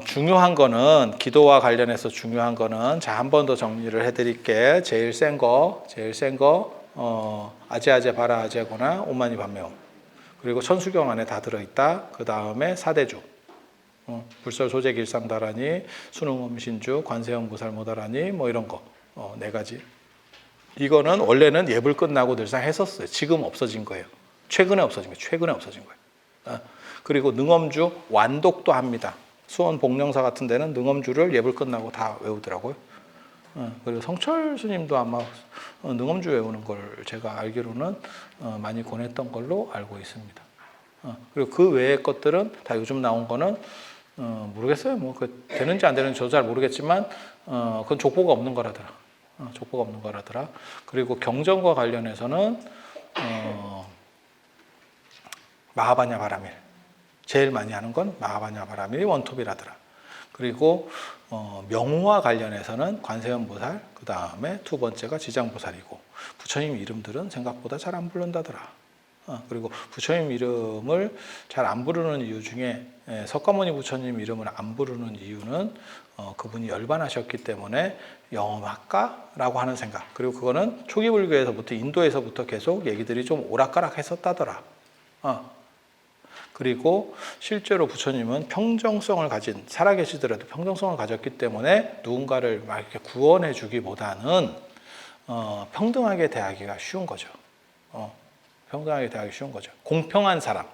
중요한 거는, 기도와 관련해서 중요한 거는, 자, 한 번 더 정리를 해드릴게. 제일 센 거, 아제아제 바라아제거나 오마니 반매옴. 그리고 천수경 안에 다 들어있다. 그 다음에 사대주, 불설 소재 길상다라니, 수능엄 신주, 관세음 보살모다라니, 뭐 이런 거, 네 가지. 이거는 원래는 예불 끝나고 늘상 했었어요. 지금 없어진 거예요. 최근에 없어진 거예요. 그리고 능엄주 완독도 합니다. 수원 복령사 같은 데는 능엄주를 예불 끝나고 다 외우더라고요. 그리고 성철 스님도 아마 능엄주 외우는 걸 제가 알기로는 많이 권했던 걸로 알고 있습니다. 그리고 그 외의 것들은 다 요즘 나온 거는 모르겠어요. 뭐 되는지 안 되는지 저도 잘 모르겠지만 그건 족보가 없는 거라더라. 그리고 경전과 관련해서는 마하바냐 바라밀, 제일 많이 하는 건 마하바냐 바라밀이 원톱이라더라. 그리고 명호와 관련해서는 관세음보살, 그 다음에 두 번째가 지장보살이고, 부처님 이름들은 생각보다 잘 안 부른다더라. 그리고 부처님 이름을 잘 안 부르는 이유 중에, 석가모니 부처님 이름을 안 부르는 이유는 그분이 열반하셨기 때문에 영험학가라고 하는 생각, 그리고 그거는 초기 불교에서부터, 인도에서부터 계속 얘기들이 좀 오락가락 했었다더라. 그리고 실제로 부처님은 평정성을 가진, 살아계시더라도 평정성을 가졌기 때문에 누군가를 막 이렇게 구원해 주기보다는 평등하게 대하기가 쉬운 거죠. 공평한 사람.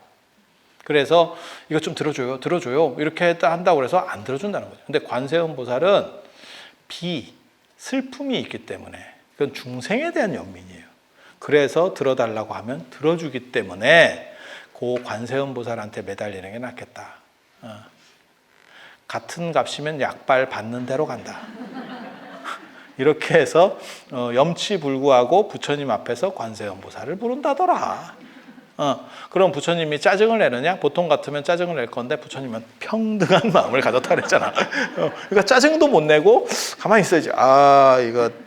그래서 이것 좀 들어줘요. 이렇게 한다고 해서 안 들어준다는 거죠. 근데 관세음 보살은 슬픔이 있기 때문에, 그건 중생에 대한 연민이에요. 그래서 들어달라고 하면 들어주기 때문에 그 관세음 보살한테 매달리는 게 낫겠다. 같은 값이면 약발 받는 대로 간다. 이렇게 해서 염치불구하고 부처님 앞에서 관세음 보살을 부른다더라. 그럼 부처님이 짜증을 내느냐? 보통 같으면 짜증을 낼 건데 부처님은 평등한 마음을 가졌다 그랬잖아. 그러니까 짜증도 못 내고 가만히 있어야지.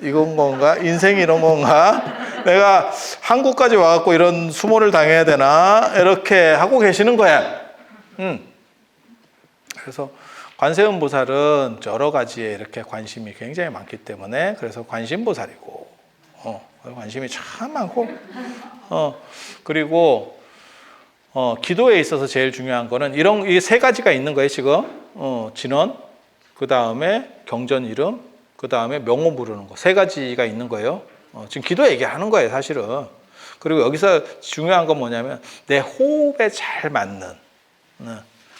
이건 건가? 인생이 이런 건가? 내가 한국까지 와갖고 이런 수모를 당해야 되나? 이렇게 하고 계시는 거야. 그래서 관세음 보살은 여러 가지에 이렇게 관심이 굉장히 많기 때문에, 그래서 관심보살이고, 관심이 참 많고, 그리고 기도에 있어서 제일 중요한 거는 이 세 가지가 있는 거예요, 지금. 진원, 그 다음에 경전 이름, 그 다음에 명호 부르는 거. 세 가지가 있는 거예요. 지금 기도 얘기하는 거예요, 사실은. 그리고 여기서 중요한 건 뭐냐면 내 호흡에 잘 맞는.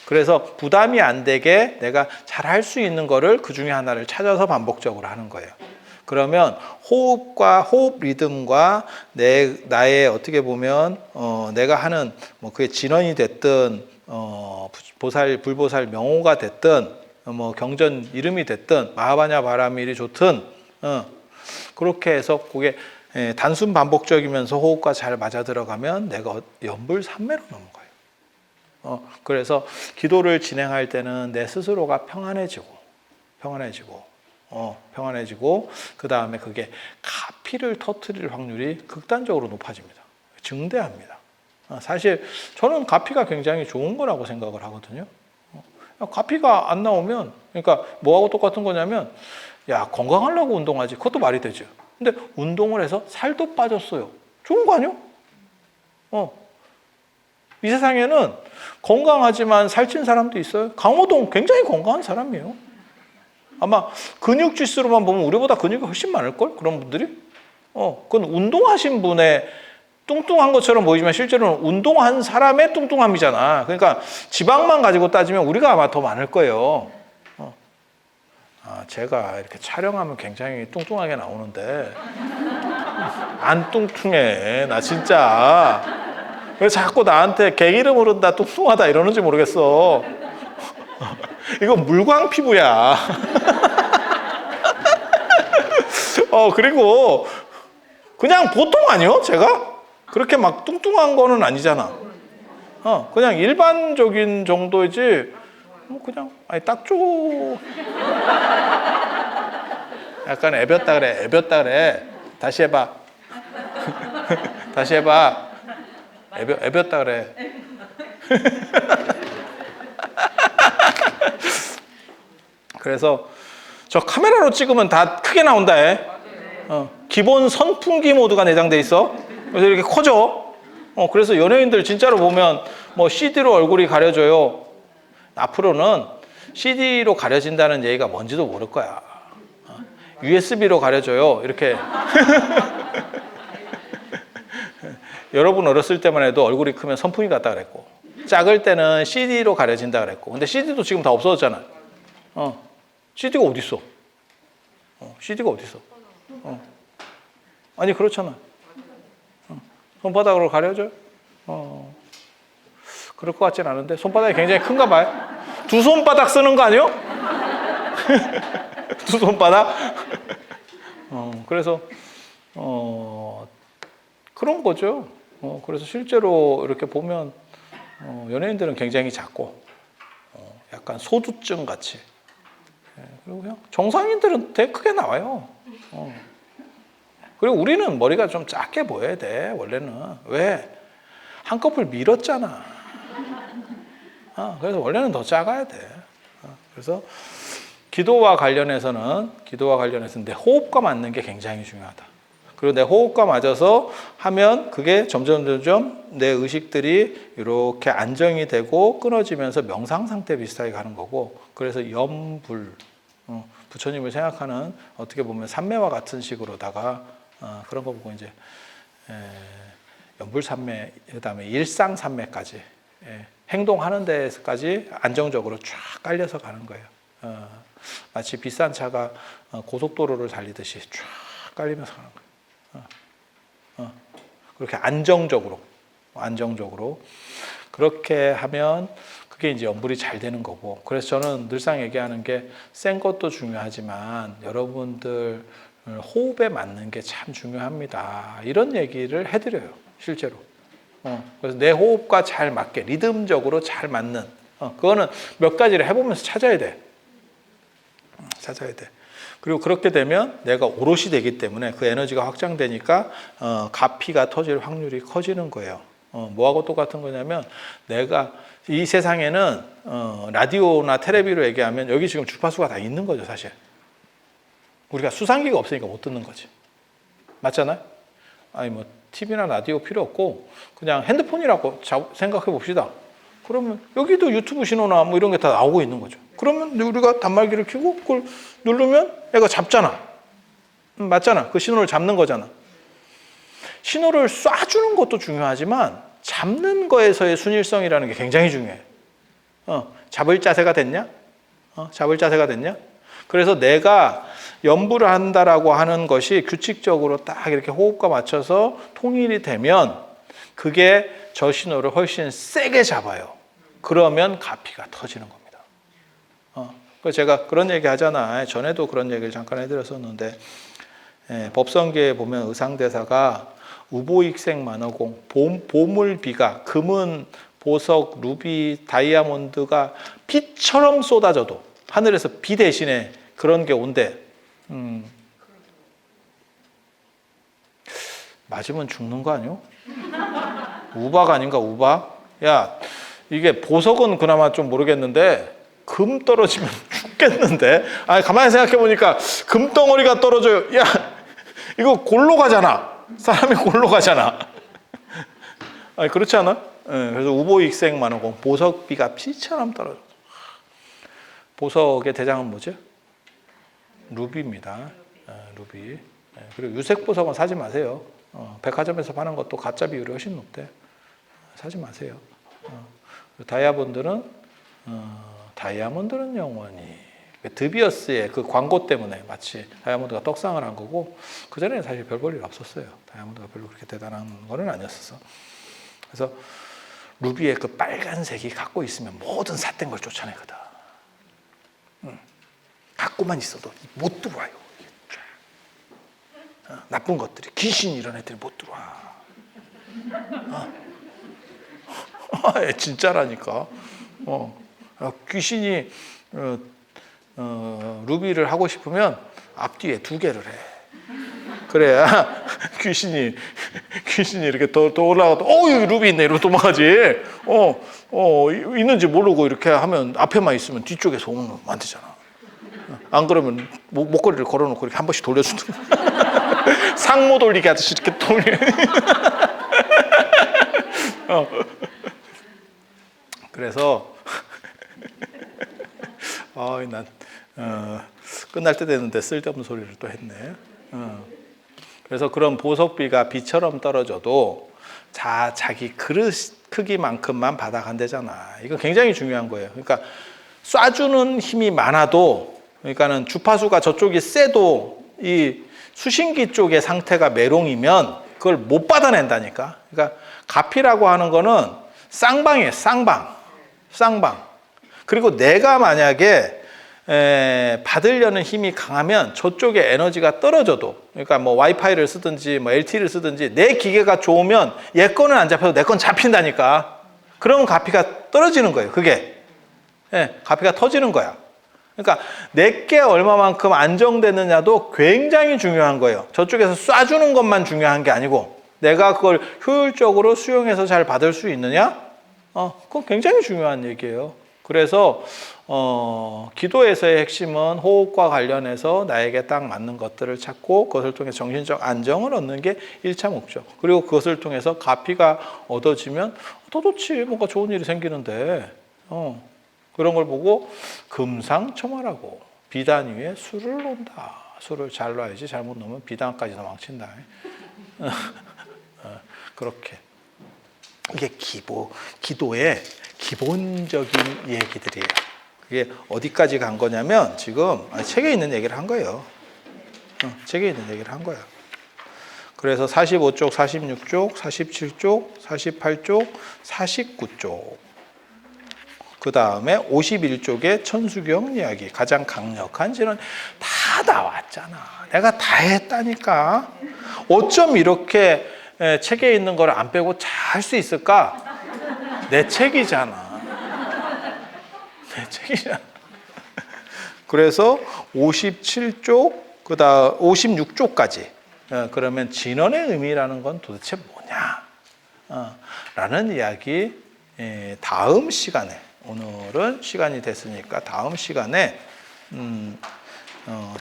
그래서 부담이 안 되게 내가 잘 할 수 있는 거를 그 중에 하나를 찾아서 반복적으로 하는 거예요. 그러면 호흡 리듬과 나의 어떻게 보면 내가 하는 뭐 그게 진원이 됐든 불보살 명호가 됐든 뭐 경전 이름이 됐든 마하바냐 바라밀이 좋든 그렇게 해서 그게 단순 반복적이면서 호흡과 잘 맞아 들어가면 내가 연불산매로 넘어가요. 그래서 기도를 진행할 때는 내 스스로가 평안해지고 평안해지고 그 다음에 그게 가피를 터뜨릴 확률이 극단적으로 높아집니다. 증대합니다. 사실 저는 가피가 굉장히 좋은 거라고 생각을 하거든요. 가피가 안 나오면, 그러니까 뭐하고 똑같은 거냐면, 야, 건강하려고 운동하지. 그것도 말이 되죠. 근데 운동을 해서 살도 빠졌어요. 좋은 거 아니요? 이 세상에는 건강하지만 살찐 사람도 있어요. 강호동 굉장히 건강한 사람이에요. 아마 근육 지수로만 보면 우리보다 근육이 훨씬 많을걸? 그런 분들이? 그건 운동하신 분의 뚱뚱한 것처럼 보이지만 실제로는 운동한 사람의 뚱뚱함이잖아. 그러니까 지방만 가지고 따지면 우리가 아마 더 많을 거예요. 제가 이렇게 촬영하면 굉장히 뚱뚱하게 나오는데 안 뚱뚱해. 나 진짜. 왜 자꾸 나한테 개 이름 흐른다 뚱뚱하다 이러는지 모르겠어. 이거 물광 피부야. 그리고 그냥 보통 아니요? 제가? 그렇게 막 뚱뚱한 거는 아니잖아. 그냥 일반적인 정도이지. 뭐 그냥 딱 좋고. 약간 애볐다 그래. 애볐다 그래. 다시 해봐. 다시 해봐. 애볐다 그래. 그래서 저 카메라로 찍으면 다 크게 나온다. 기본 선풍기 모드가 내장돼 있어. 그래서 이렇게 커져. 그래서 연예인들 진짜로 보면 뭐 CD로 얼굴이 가려져요. 앞으로는 CD로 가려진다는 얘기가 뭔지도 모를 거야. USB로 가려져요. 이렇게. 여러분 어렸을 때만 해도 얼굴이 크면 선풍기 같다 그랬고, 작을 때는 CD로 가려진다 그랬고, 근데 CD도 지금 다 없어졌잖아. CD가 어디 있어? CD가 어디 있어? 아니 그렇잖아. 손바닥으로 가려져? 그럴 것 같진 않은데 손바닥이 굉장히 큰가 봐요. 두 손바닥 쓰는 거 아니요? 두 손바닥? 그래서 그런 거죠. 그래서 실제로 이렇게 보면 연예인들은 굉장히 작고 약간 소두증 같이. 그리고 그냥 정상인들은 되게 크게 나와요. 그리고 우리는 머리가 좀 작게 보여야 돼, 원래는. 왜? 한꺼풀 밀었잖아. 그래서 원래는 더 작아야 돼. 그래서 기도와 관련해서는 내 호흡과 맞는 게 굉장히 중요하다. 그리고 내 호흡과 맞아서 하면 그게 점점 내 의식들이 이렇게 안정이 되고 끊어지면서 명상 상태 비슷하게 가는 거고, 그래서 염불, 부처님을 생각하는 어떻게 보면 삼매와 같은 식으로다가 그런 거 보고 이제 연불삼매, 그다음에 일상삼매까지 행동하는 데까지 안정적으로 쫙 깔려서 가는 거예요. 마치 비싼 차가 고속도로를 달리듯이 쫙 깔리면서 가는 거예요. 그렇게 안정적으로 그렇게 하면 그게 이제 연불이 잘 되는 거고, 그래서 저는 늘상 얘기하는 게 센 것도 중요하지만 여러분들 호흡에 맞는 게 참 중요합니다. 이런 얘기를 해드려요, 실제로. 그래서 내 호흡과 잘 맞게 리듬적으로 잘 맞는 그거는 몇 가지를 해보면서 찾아야 돼. 그리고 그렇게 되면 내가 오롯이 되기 때문에 그 에너지가 확장되니까 가피가 터질 확률이 커지는 거예요. 뭐하고 똑같은 거냐면 내가 이 세상에는 라디오나 텔레비로 얘기하면 여기 지금 주파수가 다 있는 거죠, 사실. 우리가 수상기가 없으니까 못 듣는 거지. 맞잖아요? 아니 뭐 TV나 라디오 필요 없고 그냥 핸드폰이라고 생각해 봅시다. 그러면 여기도 유튜브 신호나 뭐 이런 게 다 나오고 있는 거죠. 그러면 우리가 단말기를 켜고 그걸 누르면 애가 잡잖아. 맞잖아. 그 신호를 잡는 거잖아. 신호를 쏴주는 것도 중요하지만 잡는 거에서의 순일성이라는 게 굉장히 중요해. 잡을 자세가 됐냐? 잡을 자세가 됐냐? 그래서 내가 연불을 한다라고 하는 것이 규칙적으로 딱 이렇게 호흡과 맞춰서 통일이 되면 그게 저 신호를 훨씬 세게 잡아요. 그러면 가피가 터지는 겁니다. 그래서 제가 그런 얘기 하잖아요. 전에도 그런 얘기를 잠깐 해드렸었는데, 법성계에 보면 의상대사가 우보익색 만어공, 보물비가 금은, 보석, 루비, 다이아몬드가 비처럼 쏟아져도 하늘에서 비 대신에 그런 게 온대. 맞으면 죽는 거 아니요? 우박 아닌가, 우박? 야, 이게 보석은 그나마 좀 모르겠는데 금 떨어지면 죽겠는데? 아니, 가만히 생각해 보니까 금덩어리가 떨어져요. 야, 이거 골로 가잖아. 사람이 골로 가잖아. 아니, 그렇지 않아? 네, 그래서 우보익생 많은 공, 보석비가 피처럼 떨어져. 보석의 대장은 뭐죠? 루비입니다. 루비. 네, 그리고 유색 보석은 사지 마세요. 백화점에서 파는 것도 가짜 비율이 훨씬 높대. 사지 마세요. 다이아몬드는 영원히. 드비어스의 그 광고 때문에 마치 다이아몬드가 떡상을 한 거고, 그 전에는 사실 별 볼 일 없었어요. 다이아몬드가 별로 그렇게 대단한 거는 아니었어. 그래서 루비의 그 빨간색이 갖고 있으면 모든 삿된 걸 쫓아내거든. 갖고만 있어도 못 들어와요. 나쁜 것들이, 귀신 이런 애들이 못 들어와. 진짜라니까. 귀신이 루비를 하고 싶으면 앞뒤에 2개를 해. 그래야 귀신이 이렇게 더 올라가도 여기 루비 있네 이러고 도망가지. 있는지 모르고 이렇게 하면 앞에만 있으면 뒤쪽에서 오면 안 되잖아. 안 그러면 목걸이를 걸어놓고 이렇게 한 번씩 돌려주는. 상모 돌리게 하듯이 이렇게 돌려. 그래서 난 끝날 때 됐는데 쓸데없는 소리를 또 했네. 그래서 그런 보석비가 비처럼 떨어져도 자기 그릇 크기만큼만 받아간대잖아. 이거 굉장히 중요한 거예요. 그러니까 쏴주는 힘이 많아도, 그러니까는 주파수가 저쪽이 세도 이 수신기 쪽의 상태가 메롱이면 그걸 못 받아낸다니까. 그러니까 가피라고 하는 거는 쌍방이에요. 쌍방. 그리고 내가 만약에 받으려는 힘이 강하면 저쪽에 에너지가 떨어져도, 그러니까 뭐 와이파이를 쓰든지 뭐 LTE를 쓰든지 내 기계가 좋으면 얘 거는 안 잡혀도 내 건 잡힌다니까. 그러면 가피가 떨어지는 거예요. 그게 가피가 터지는 거야. 그러니까 내게 얼마만큼 안정되느냐도 굉장히 중요한 거예요. 저쪽에서 쏴주는 것만 중요한 게 아니고 내가 그걸 효율적으로 수용해서 잘 받을 수 있느냐? 그건 굉장히 중요한 얘기예요. 그래서 기도에서의 핵심은 호흡과 관련해서 나에게 딱 맞는 것들을 찾고 그것을 통해 정신적 안정을 얻는 게 1차 목적. 그리고 그것을 통해서 가피가 얻어지면 더 좋지. 뭔가 좋은 일이 생기는데 그런 걸 보고 금상첨화라고 비단 위에 술을 놓는다. 술을 잘 놔야지 잘못 놓으면 비단까지 다 망친다. 그렇게. 이게 기도의 기본적인 얘기들이에요. 그게 어디까지 간 거냐면 지금 책에 있는 얘기를 한 거예요. 책에 있는 얘기를 한 거야. 그래서 45쪽, 46쪽, 47쪽, 48쪽, 49쪽. 그 다음에 51쪽의 천수경 이야기. 가장 강력한 진원 다 나왔잖아. 내가 다 했다니까. 어쩜 이렇게 책에 있는 걸 안 빼고 잘 할 수 있을까? 내 책이잖아. 내 책이잖아. 그래서 57쪽, 그다음 56쪽까지. 그러면 진언의 의미라는 건 도대체 뭐냐? 라는 이야기 다음 시간에, 오늘은 시간이 됐으니까 다음 시간에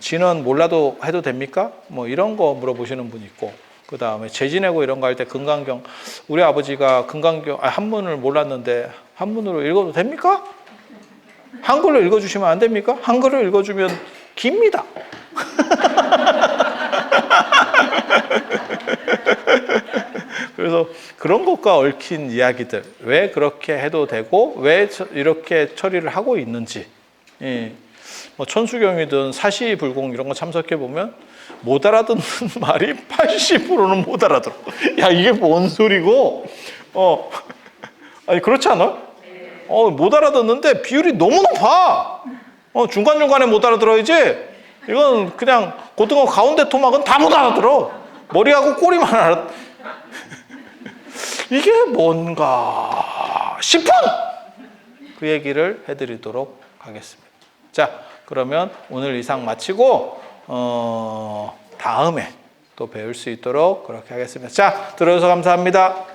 진언 몰라도 해도 됩니까? 뭐 이런 거 물어보시는 분 있고, 그 다음에 죄 지내고 이런 거 할 때 금강경, 우리 아버지가 금강경 한문을 몰랐는데 한문으로 읽어도 됩니까? 한글로 읽어주시면 안 됩니까? 한글로 읽어주면 깁니다. 그래서 그런 것과 얽힌 이야기들, 왜 그렇게 해도 되고 왜 이렇게 처리를 하고 있는지, 뭐 천수경이든 사시불공 이런 거 참석해 보면 못 알아듣는 말이 80%는 못 알아들어. 야, 이게 뭔 소리고? 아니 그렇지 않아? 못 알아듣는데 비율이 너무 높아. 중간중간에 못 알아들어야지. 이건 그냥 고등어 가운데 토막은 다 못 알아들어. 머리하고 꼬리만 알아. 이게 뭔가 싶은 그 얘기를 해드리도록 하겠습니다. 자, 그러면 오늘 이상 마치고 다음에 또 배울 수 있도록 그렇게 하겠습니다. 자, 들어줘서 감사합니다.